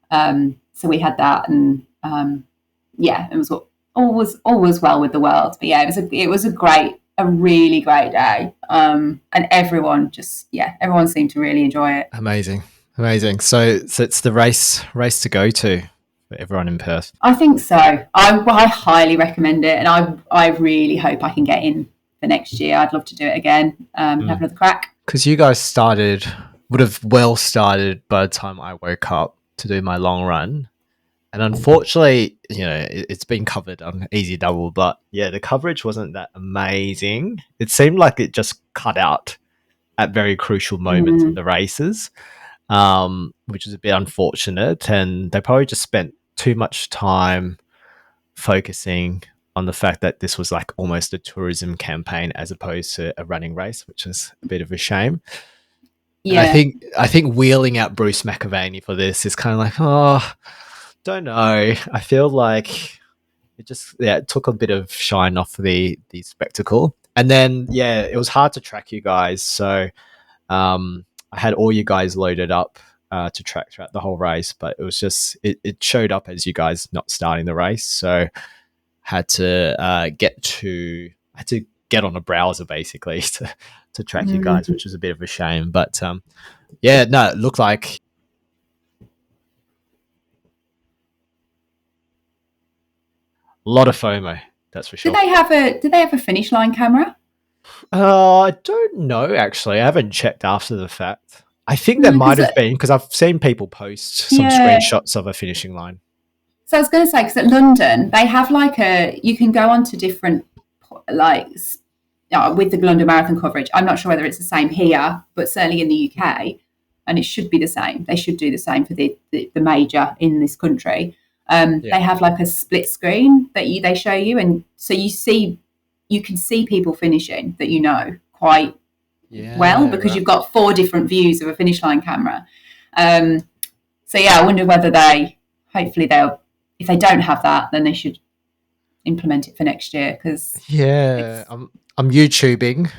so we had that, and it was always well with the world. But yeah, it was a really great day, and everyone seemed to really enjoy it. Amazing. So it's the race to go to for everyone in Perth. I think so. I highly recommend it, and I really hope I can get in for next year. I'd love to do it again, have another crack. Because you guys would have started by the time I woke up to do my long run. And unfortunately, it's been covered on Easy Double, but yeah, the coverage wasn't that amazing. It seemed like it just cut out at very crucial moments of the races, which is a bit unfortunate. And they probably just spent too much time focusing on the fact that this was like almost a tourism campaign as opposed to a running race, which is a bit of a shame. Yeah, and I think wheeling out Bruce McAvaney for this is kind of like, oh, don't know. I feel like it took a bit of shine off the spectacle. And then it was hard to track you guys, so I had all you guys loaded up to track throughout the whole race, but it was just it showed up as you guys not starting the race, so had to get on a browser basically to track you guys, which was a bit of a shame. But it looked like a lot of FOMO, that's for sure. Did they have a finish line camera? I don't know, actually. I haven't checked after the fact. I think there might have been, because I've seen people post some screenshots of a finishing line. So I was going to say, because at London, they have you can go on to different, with the London Marathon coverage. I'm not sure whether it's the same here, but certainly in the UK, and it should be the same. They should do the same for the major in this country. They have like a split screen that they show you, and so you can see people finishing that quite well, because you've got 4 different views of a finish line camera. So I wonder whether hopefully if they don't have that, then they should implement it for next year. Because I'm YouTubing.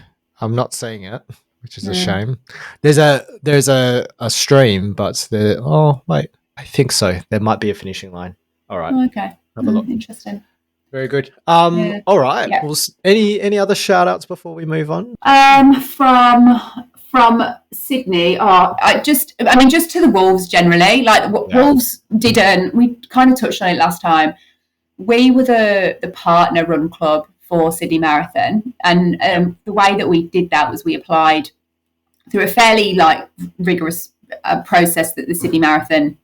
I'm not seeing it, which is a shame. There's a stream, but I think so. There might be a finishing line. All right. Oh, okay. Have a look. Interesting. Very good. All right. Yeah. Well, any other shout outs before we move on? From Sydney, just to the Wolves generally. Wolves didn't. We kind of touched on it last time. We were the partner run club for Sydney Marathon, and the way that we did that was we applied through a fairly rigorous process that the Sydney Marathon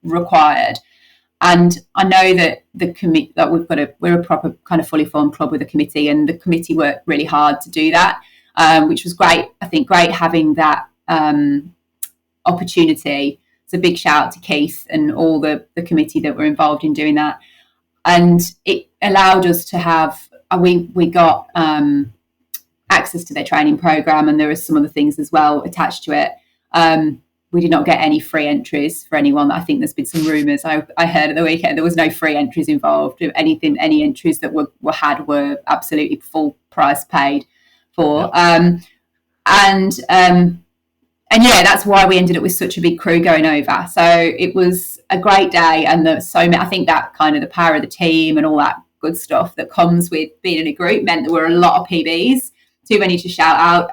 required. And I know that the committee, we're a proper kind of fully formed club with a committee, and the committee worked really hard to do that, which was great. I think great having that opportunity. So big shout out to Keith and all the committee that were involved in doing that. And it allowed us to have, we got access to their training program, and there are some other things as well attached to it. we did not get any free entries for anyone. I think there's been some rumours I heard at the weekend. There was no free entries involved. Any entries that were had were absolutely full price paid for. Yep. And yeah, that's why we ended up with such a big crew going over. So it was a great day, and I think that kind of the power of the team and all that good stuff that comes with being in a group meant there were a lot of PBs. Too many to shout out.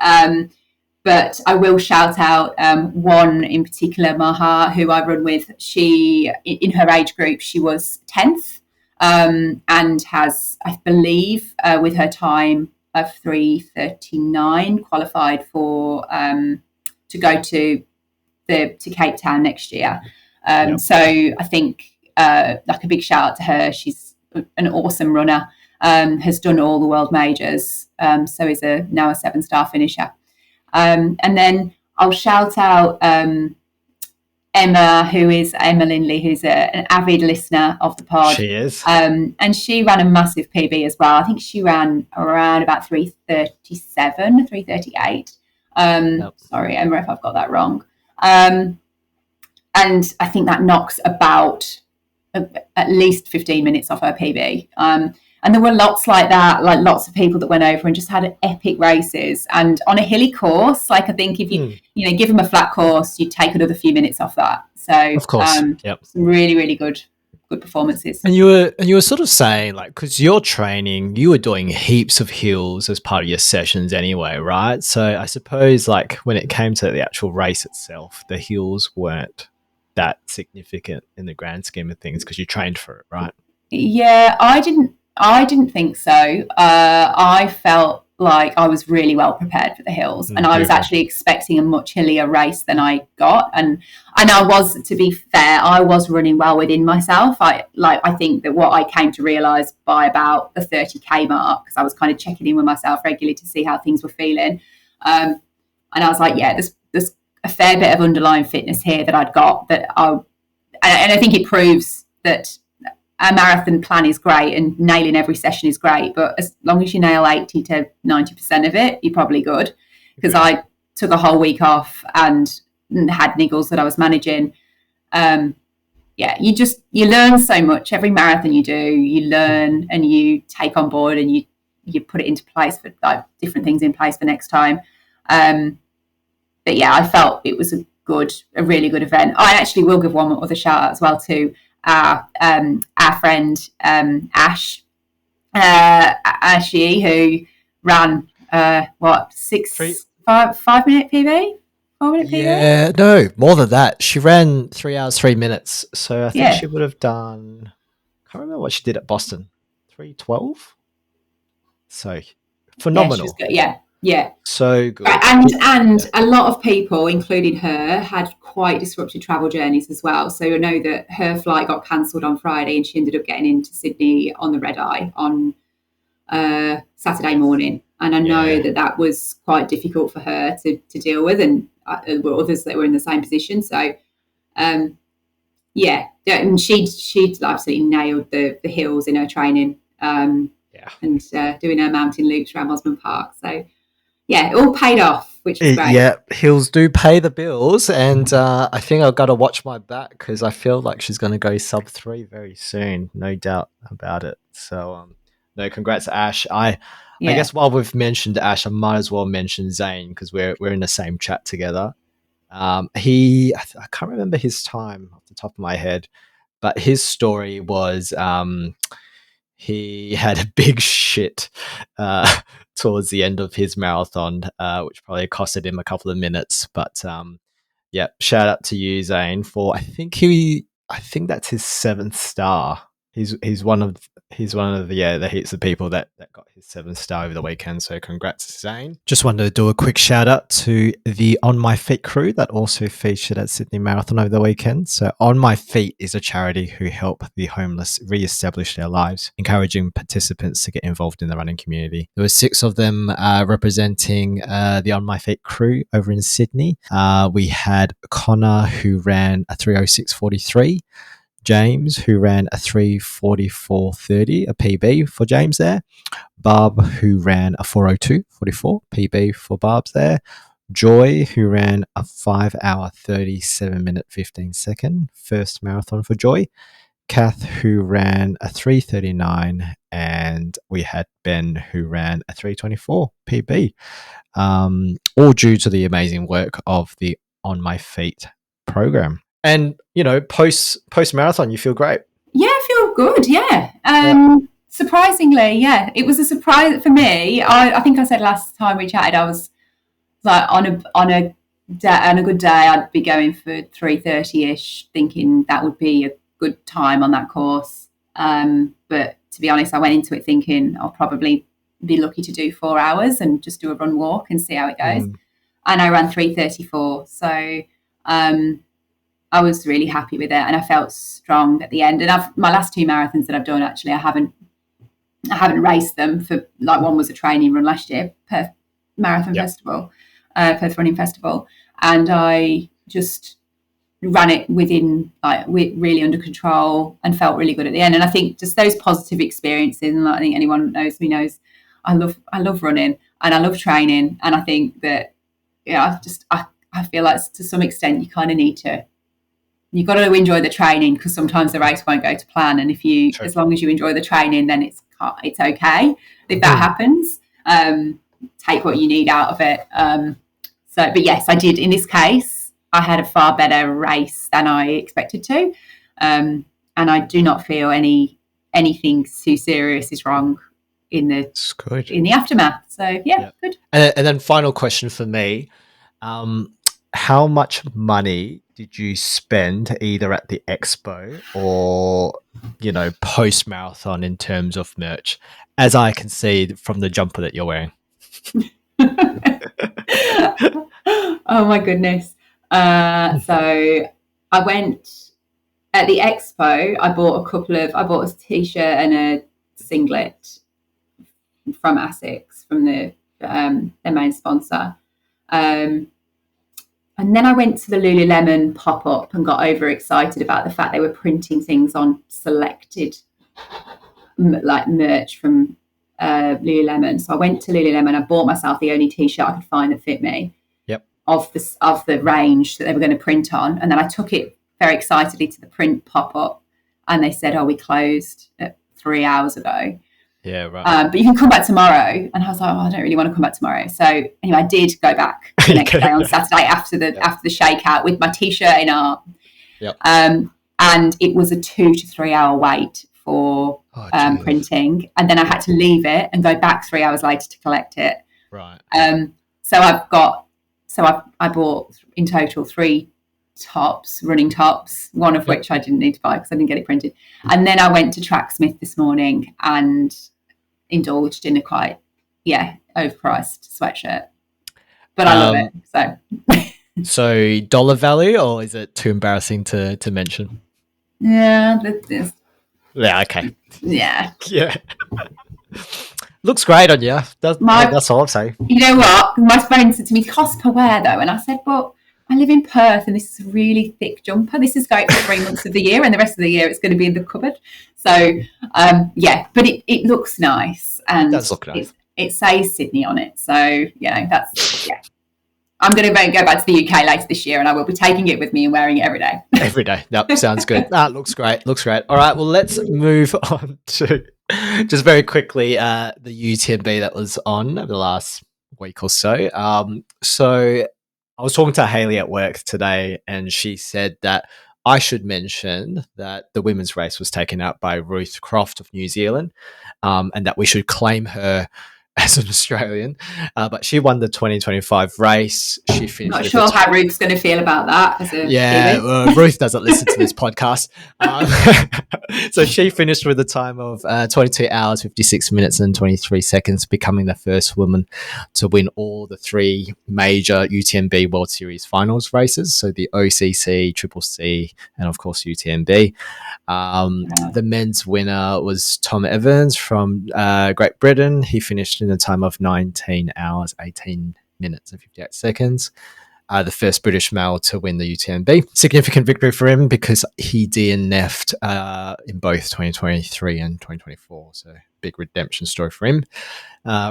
But I will shout out one in particular, Maha, who I run with. She, in her age group, she was 10th and has, I believe, with her time of 3:39, qualified for to go to Cape Town next year. Yep. So I think like a big shout out to her. She's an awesome runner, has done all the world majors, so is now a 7-star finisher. And then I'll shout out Emma Lindley, who's an avid listener of the pod. She is. And she ran a massive PB as well. I think she ran around about 3:37, 3:38. Yep. Sorry, Emma, if I've got that wrong. And I think that knocks about at least 15 minutes off her PB. And there were lots like that, like lots of people that went over and just had epic races. And on a hilly course, like I think if you give them a flat course, you take another few minutes off that. So of course, yep. Some really, really good performances. And you were sort of saying, like, because you're training, you were doing heaps of hills as part of your sessions anyway, right? So I suppose like when it came to the actual race itself, the hills weren't that significant in the grand scheme of things because you trained for it, right? Yeah, I didn't think so. I felt like I was really well prepared for the hills, and I was actually expecting a much hillier race than I got. And I was, to be fair, I was running well within myself. I think that what I came to realise by about the 30k mark, because I was kind of checking in with myself regularly to see how things were feeling, and I was like, yeah, there's a fair bit of underlying fitness here that I'd got and I think it proves that a marathon plan is great and nailing every session is great, but as long as you nail 80 to 90% of it, you're probably good. Because I took a whole week off and had niggles that I was managing. You learn so much. Every marathon you do, you learn and you take on board and you put it into place for like different things in place for next time. But yeah, I felt it was a really good event. I actually will give one other shout out as well to our friend Ashley, who ran 5-minute PB, 4-minute PB. Yeah, no, more than that. She ran 3 hours 3 minutes, so I think she would have done. I can't remember what she did at Boston. 3:12. So phenomenal. Yeah. So good. And a lot of people, including her, had quite disrupted travel journeys as well. So I know that her flight got cancelled on Friday and she ended up getting into Sydney on the red eye on Saturday morning. And I know that was quite difficult for her to deal with, and there were others that were in the same position. So, and she'd absolutely nailed the hills in her training and doing her mountain loops around Osmond Park. So, yeah, it all paid off, which is great. Yeah, hills do pay the bills, and I think I've got to watch my back because I feel like she's going to go sub-3 very soon, no doubt about it. So, no, congrats, Ash. I guess while we've mentioned Ash, I might as well mention Zane because we're in the same chat together. I can't remember his time off the top of my head, but his story was he had a big shit towards the end of his marathon, which probably costed him a couple of minutes. But shout out to you, Zane, for I think that's his 7th star. He's one of the heaps of people that got his 7th star over the weekend. So congrats, Zane. Just wanted to do a quick shout out to the On My Feet crew that also featured at Sydney Marathon over the weekend. So On My Feet is a charity who help the homeless re-establish their lives, encouraging participants to get involved in the running community. There were 6 of them representing the On My Feet crew over in Sydney. We had Connor, who ran a 3:06:43. James, who ran a 3:44:30, a PB for James there. Barb, who ran a 4:02:44, PB for Barb's there. Joy, who ran a 5 hour, 37-minute, 15-second first marathon for Joy. Kath, who ran a 3:39, and we had Ben, who ran a 3:24 PB, all due to the amazing work of the On My Feet program. And, post marathon, you feel great. Yeah, I feel good. Yeah. Surprisingly, yeah, it was a surprise for me. I think I said last time we chatted, I was like on a good day, I'd be going for 3:30ish, thinking that would be a good time on that course. But to be honest, I went into it thinking I'll probably be lucky to do 4 hours and just do a run walk and see how it goes. And I ran 3:34, so I was really happy with it, and I felt strong at the end. And my last 2 marathons that I've done, actually, I haven't raced them. For like, one was a training run last year, Perth Marathon Festival, Perth Running Festival, and I just ran it within really under control and felt really good at the end. And I think just those positive experiences, and I think anyone who knows me knows I love running and I love training, and I think that I feel like to some extent you kind of need to. You've got to enjoy the training, because sometimes the race won't go to plan. And as long as you enjoy the training, then it's okay if that happens. Take what you need out of it. But yes, I did. In this case, I had a far better race than I expected to, and I do not feel anything too serious is wrong in the aftermath. So yeah. Good. And then final question for me. How much money did you spend either at the expo or, post marathon in terms of merch, as I can see from the jumper that you're wearing? Oh my goodness. So I went at the expo. I bought a t-shirt and a singlet from Asics, from their main sponsor. And then I went to the Lululemon pop-up and got overexcited about the fact they were printing things on selected merch from Lululemon. So I went to Lululemon. I bought myself the only t-shirt I could find that fit me. Yep. Of the range that they were going to print on. And then I took it very excitedly to the print pop-up, and they said, we closed 3 hours ago. Yeah, right. But you can come back tomorrow. And I was like, I don't really want to come back tomorrow. So anyway, I did go back the next day on Saturday after the shakeout with my t-shirt in arm. Yep. And it was a 2 to 3 hour wait for printing. And then I had to leave it and go back 3 hours later to collect it. Right. So I bought in total 3 running tops, one of which I didn't need to buy because I didn't get it printed. And then I went to Tracksmith this morning and indulged in a quite overpriced sweatshirt, but I love it. So dollar value, or is it too embarrassing to mention? Yeah. Okay. Yeah. Yeah. Looks great on you. That's all I'm saying. You know what? My friend said to me, cost per wear though, and I said, well, I live in Perth and this is a really thick jumper. This is great for 3 months of the year, and the rest of the year it's going to be in the cupboard. So, but it looks nice. And it does look nice. It says Sydney on it. So, I'm going to go back to the UK later this year, and I will be taking it with me and wearing it every day. Every day. Yep, sounds good. Looks great. All right, well, let's move on to just very quickly the UTMB that was on over the last week or so. So I was talking to Hayley at work today, and she said that I should mention that the women's race was taken out by Ruth Croft of New Zealand, and that we should claim her as an Australian. But she won the 2025 race. She finished. Not sure how Ruth's going to feel about that. Ruth doesn't listen to this podcast. So she finished with a time of 22 hours, 56 minutes and 23 seconds, becoming the first woman to win all the 3 major UTMB World Series finals races. So the OCC, Triple C, and of course UTMB. The men's winner was Tom Evans from Great Britain. He finished in a time of 19 hours, 18 minutes and 58 seconds. the first British male to win the UTMB. Significant victory for him because he DNF'd in both 2023 and 2024. So big redemption story for him.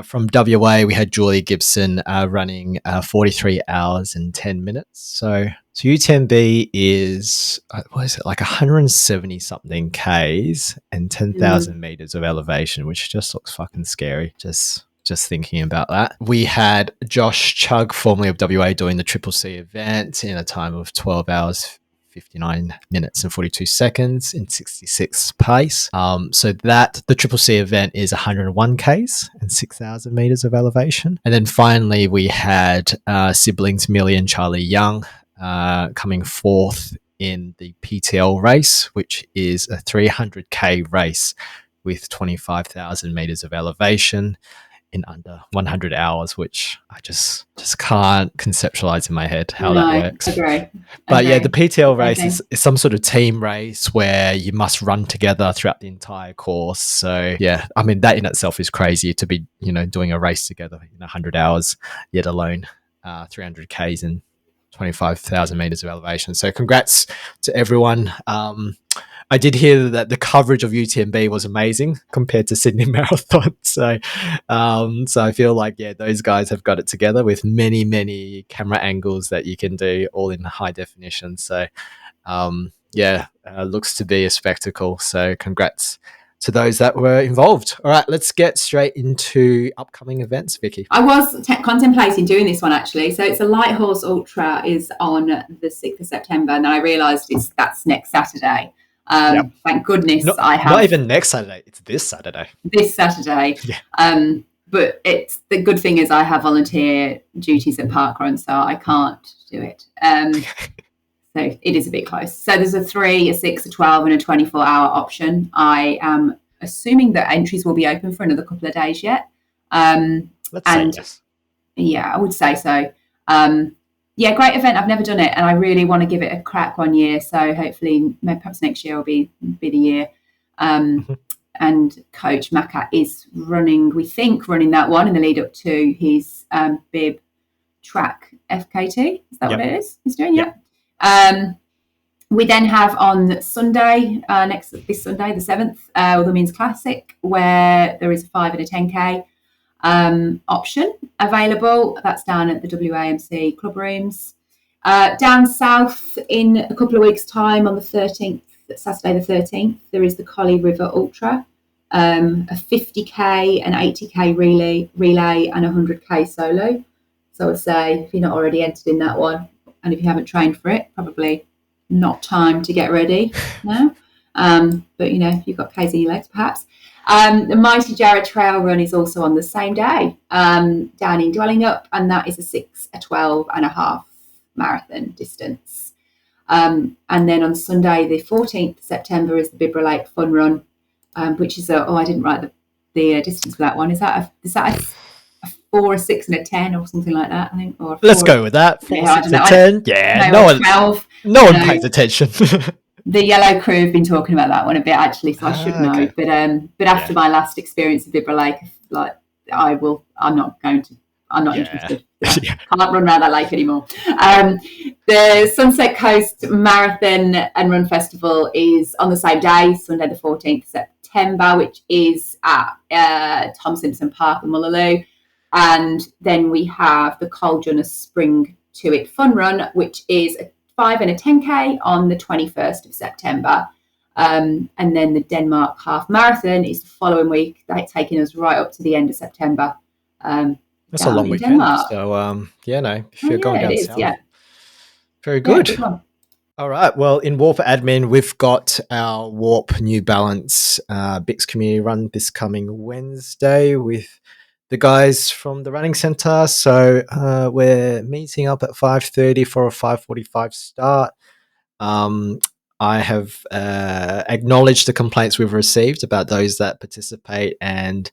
From WA, we had Julie Gibson running 43 hours and 10 minutes. So UTMB is, what is it, like 170 something Ks and 10,000 meters of elevation, which just looks fucking scary. Just thinking about that. We had Josh Chugg, formerly of WA, doing the Triple C event in a time of 12 hours, 59 minutes and 42 seconds in 66 pace. So that the Triple C event is 101 Ks and 6,000 meters of elevation. And then finally, we had siblings Millie and Charlie Young coming fourth in the PTL race, which is a 300K race with 25,000 meters of elevation in under 100 hours, which I just can't conceptualize in my head how that works. But yeah, the PTL race is some sort of team race where you must run together throughout the entire course. So yeah, I mean, that in itself is crazy to be, doing a race together in 100 hours, yet alone 300 Ks and 25,000 meters of elevation. So congrats to everyone. I did hear that the coverage of UTMB was amazing compared to Sydney Marathon. So I feel like, yeah, those guys have got it together with many, many camera angles that you can do all in high definition. So looks to be a spectacle. So congrats to those that were involved. All right, let's get straight into upcoming events, Vicky. I was contemplating doing this one actually. So it's a Light Horse Ultra is on the 6th of September, and I realised that's next Saturday. Thank goodness I have. Not even next Saturday, it's this Saturday. This Saturday. Yeah. But it's the good thing is I have volunteer duties at Parkrun, so I can't do it. So it is a bit close. So there's a 3, a 6, a 12 and a 24-hour option. I am assuming that entries will be open for another couple of days yet. Let's say yes. Yeah, I would say so. Yeah, great event. I've never done it, and I really want to give it a crack one year. So hopefully, perhaps next year will be the year. And Coach Makat is running that one in the lead up to his bib track FKT. Is that what it is? He's doing We then have on Sunday, this Sunday, the 7th, the Women's Classic, where there is a 5 and a 10K option available. That's down at the WAMC club rooms. Down south in a couple of weeks' time on the 13th, Saturday the 13th, there is the Collie River Ultra, a 50K, an 80K relay and a 100K solo. So I'd say if you're not already entered in that one and if you haven't trained for it, probably not time to get ready now. But if you've got K's in your legs, perhaps. The Mighty Jarrah Trail Run is also on the same day, down in Dwellingup, and that is a 6, a 12 and a half marathon distance. And then on Sunday, the 14th September, is the Bibra Lake Fun Run, which is I didn't write the distance for that one. Is that a 4, a 6 and a 10 or something like that, I think? Or let's go with that. 4, 6 and 10. Yeah, no one pays attention. The Yellow Crew have been talking about that one a bit actually, so I should know. Okay. But after my last experience at Bibra Lake, I'm not interested. Can't run around that lake anymore. The Sunset Coast Marathon and Run Festival is on the same day, Sunday the 14th September, which is at Tom Simpson Park in Mullaloo. And then we have the Coldjunna Spring To It Fun Run, which is a 5 and a 10K on the 21st of September. And then the Denmark Half Marathon is the following week, taking us right up to the end of September. That's a long weekend. Denmark. So, if you're going down south. Very good. Yeah, all right. Well, in Warp Admin, we've got our Warp New Balance Bix Community Run this coming Wednesday with the guys from the running centre. So we're meeting up at 5:30 for a 5:45 start. I have acknowledged the complaints we've received about those that participate and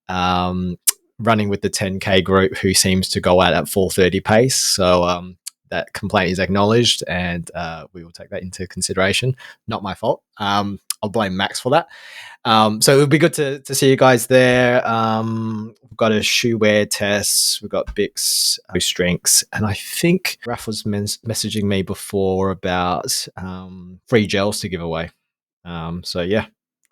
running with the 10K group who seems to go out at 4:30 pace. So that complaint is acknowledged and we will take that into consideration. Not my fault. I'll blame Max for that. So it would be good to see you guys there. We've got a shoe wear test. We've got Bix, boost drinks, and I think Raph was messaging me before about free gels to give away. So yeah,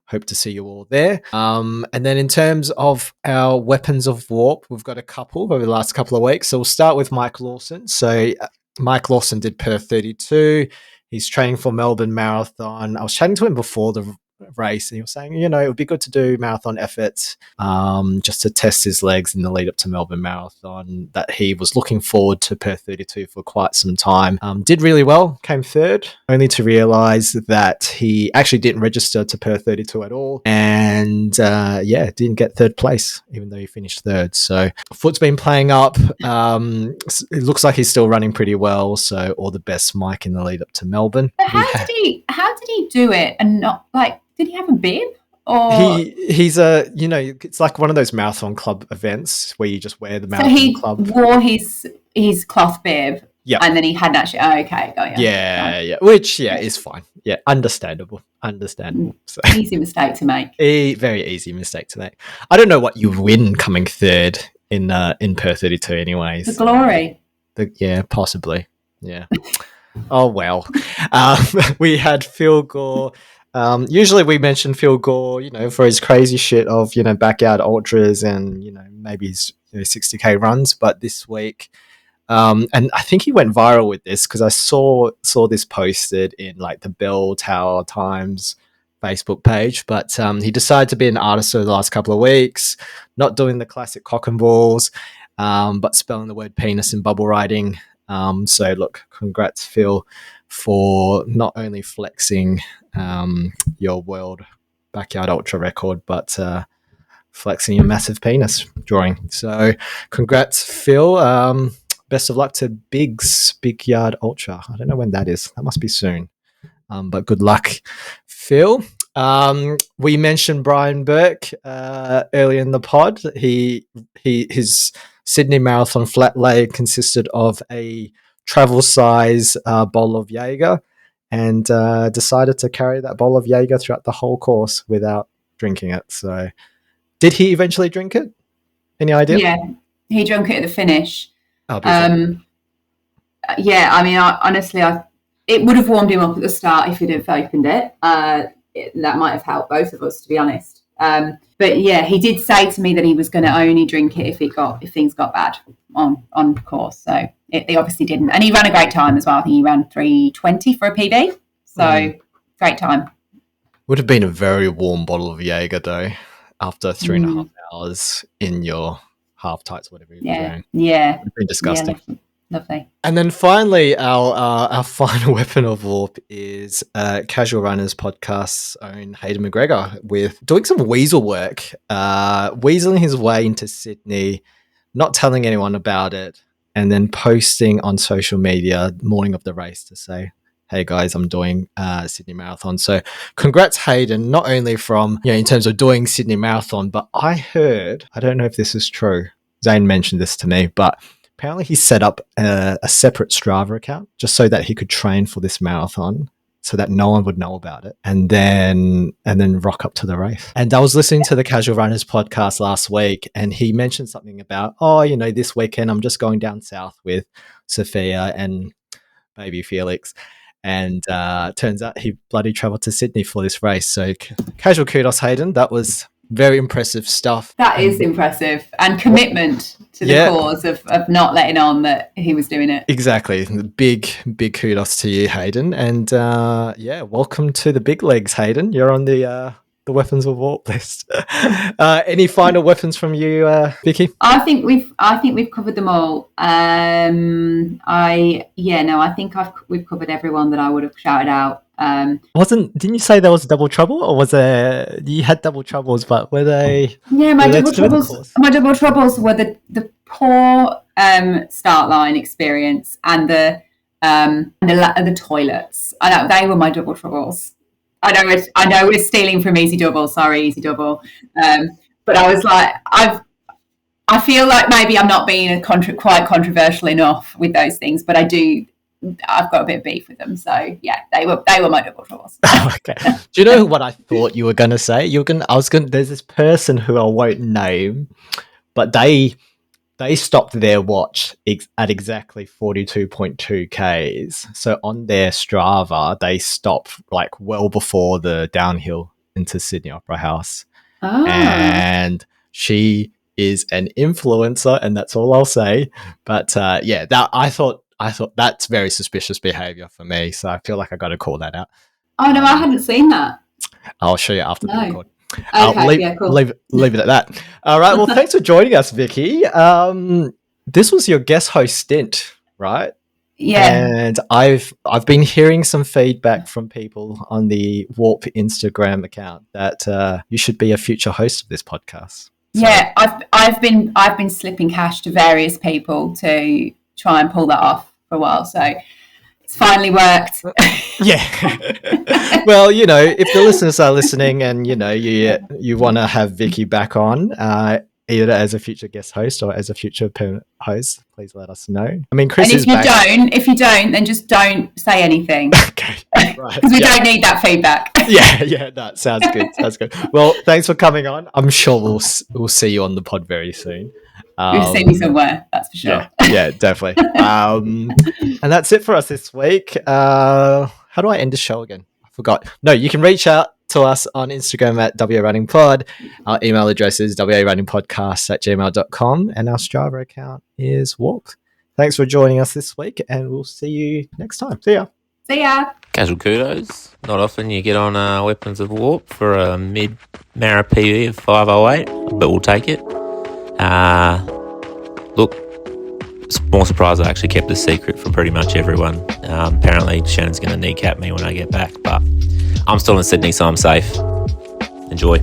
hope to see you all there. And then in terms of our weapons of warp, we've got a couple over the last couple of weeks. So we'll start with Mike Lawson. So Mike Lawson did Perth 32. He's training for Melbourne Marathon. I was chatting to him before the race and he was saying, it would be good to do marathon efforts just to test his legs in the lead up to Melbourne Marathon, that he was looking forward to Perth 32 for quite some time. Did really well, came third, only to realise that he actually didn't register to Perth 32 at all, and didn't get third place even though he finished third. So foot's been playing up. It looks like he's still running pretty well, so all the best, Mike, in the lead up to Melbourne. But how did he do it and not did he have a bib? Or he's it's like one of those marathon club events where you just wear the marathon club. So he wore his cloth bib, yeah, and then he hadn't actually. Oh, okay, got you. Yeah, which is fine. Yeah, understandable. So, easy mistake to make. A very easy mistake to make. I don't know what you win coming third in Perth 32, anyways. The glory. Possibly. Yeah. Oh well. We had Phil Gore. Usually we mention Phil Gore, for his crazy shit of, backyard ultras and, maybe his 60K runs. But this week, and I think he went viral with this because I saw this posted in like the Bell Tower Times Facebook page. But he decided to be an artist over the last couple of weeks, not doing the classic cock and balls, but spelling the word penis in bubble writing. So look, congrats, Phil, for not only flexing your world backyard ultra record, but flexing your massive penis drawing. So congrats, Phil. Best of luck to Big's Big Yard Ultra. I don't know when that is. That must be soon. But good luck, Phil. We mentioned Bryan Bourke earlier in the pod. His Sydney Marathon flat lay consisted of a travel size bowl of Jaeger, and decided to carry that bowl of Jaeger throughout the whole course without drinking it. So did he eventually drink it? Any idea? Yeah, he drank it at the finish. Oh, yeah, I mean, honestly, it would have warmed him up at the start if he'd have opened it. That might have helped both of us, to be honest. But yeah, he did say to me that he was going to only drink it if things got bad on course. So they obviously didn't, and he ran a great time as well. I think he ran 3:20 for a PB. So great time. Would have been a very warm bottle of Jaeger though, after 3.5 hours in your half tights, whatever you were wearing. Yeah, it would have been disgusting. Yeah, lovely. And then finally, our final weapon of warp is Casual Runners podcast's own Hayden McGregor, with doing some weasel work, weaseling his way into Sydney, not telling anyone about it, and then posting on social media morning of the race to say, hey guys, I'm doing Sydney Marathon. So congrats, Hayden, not only from, in terms of doing Sydney Marathon, but I heard, I don't know if this is true, Zane mentioned this to me, but apparently he set up a separate Strava account just so that he could train for this marathon so that no one would know about it, and then rock up to the race. And I was listening to the Casual Runners podcast last week, and he mentioned something about, this weekend I'm just going down south with Sophia and baby Felix. And turns out he bloody travelled to Sydney for this race. So casual kudos, Hayden. That was very impressive stuff. That is impressive. And commitment to the cause of not letting on that he was doing it. Exactly. Big kudos to you, Hayden. And welcome to the big legs, Hayden. You're on the weapons of warp list. Any final weapons from you, Vicky? I think we've covered them all. I think we've covered everyone that I would have shouted out. Didn't you say there was double trouble, or was there, you had double troubles, but were they? Yeah, my double troubles were the poor start line experience and the toilets. They were my double troubles. I know we're stealing from Easy Double. Sorry, Easy Double. But I was like, I feel like maybe I'm not being quite controversial enough with those things, but I do. I've got a bit of beef with them. So yeah, they were my double troubles. Okay. Do you know what I thought you were going to say? There's this person who I won't name, but they stopped their watch at exactly 42.2 Ks. So on their Strava, they stopped like well before the downhill into Sydney Opera House. Oh. And she is an influencer, and that's all I'll say. But I thought that's very suspicious behavior for me. So I feel like I got to call that out. Oh no, I hadn't seen that. I'll show you after the record. Okay, cool. Leave it at that. All right. Well, thanks for joining us, Vici. This was your guest host stint, right? Yeah. And I've been hearing some feedback from people on the Warp Instagram account that you should be a future host of this podcast. So. Yeah, I've been slipping cash to various people to try and pull that off for a while. So it's finally worked. Yeah. Well, if the listeners are listening and, you want to have Vici back on, either as a future guest host or as a future permanent host, please let us know. I mean, Chris is back. If you don't, then just don't say anything. Okay. Right. Because we don't need that feedback. Yeah, that sounds good. Well, thanks for coming on. I'm sure we'll see you on the pod very soon. You'll see me somewhere, that's for sure. Yeah, definitely. And that's it for us this week. How do I end the show again? I forgot. No, you can reach out to us on Instagram at WARunningPod. Our email address is warunningpodcast@gmail.com, and our Strava account is Warp. Thanks for joining us this week, and we'll see you next time. See ya. Casual kudos. Not often you get on Weapons of Warp for a mid-Mara PB of 508, but we'll take it. Look, more surprised I actually kept the secret from pretty much everyone. Apparently Shannon's going to kneecap me when I get back, but I'm still in Sydney, so I'm safe. Enjoy.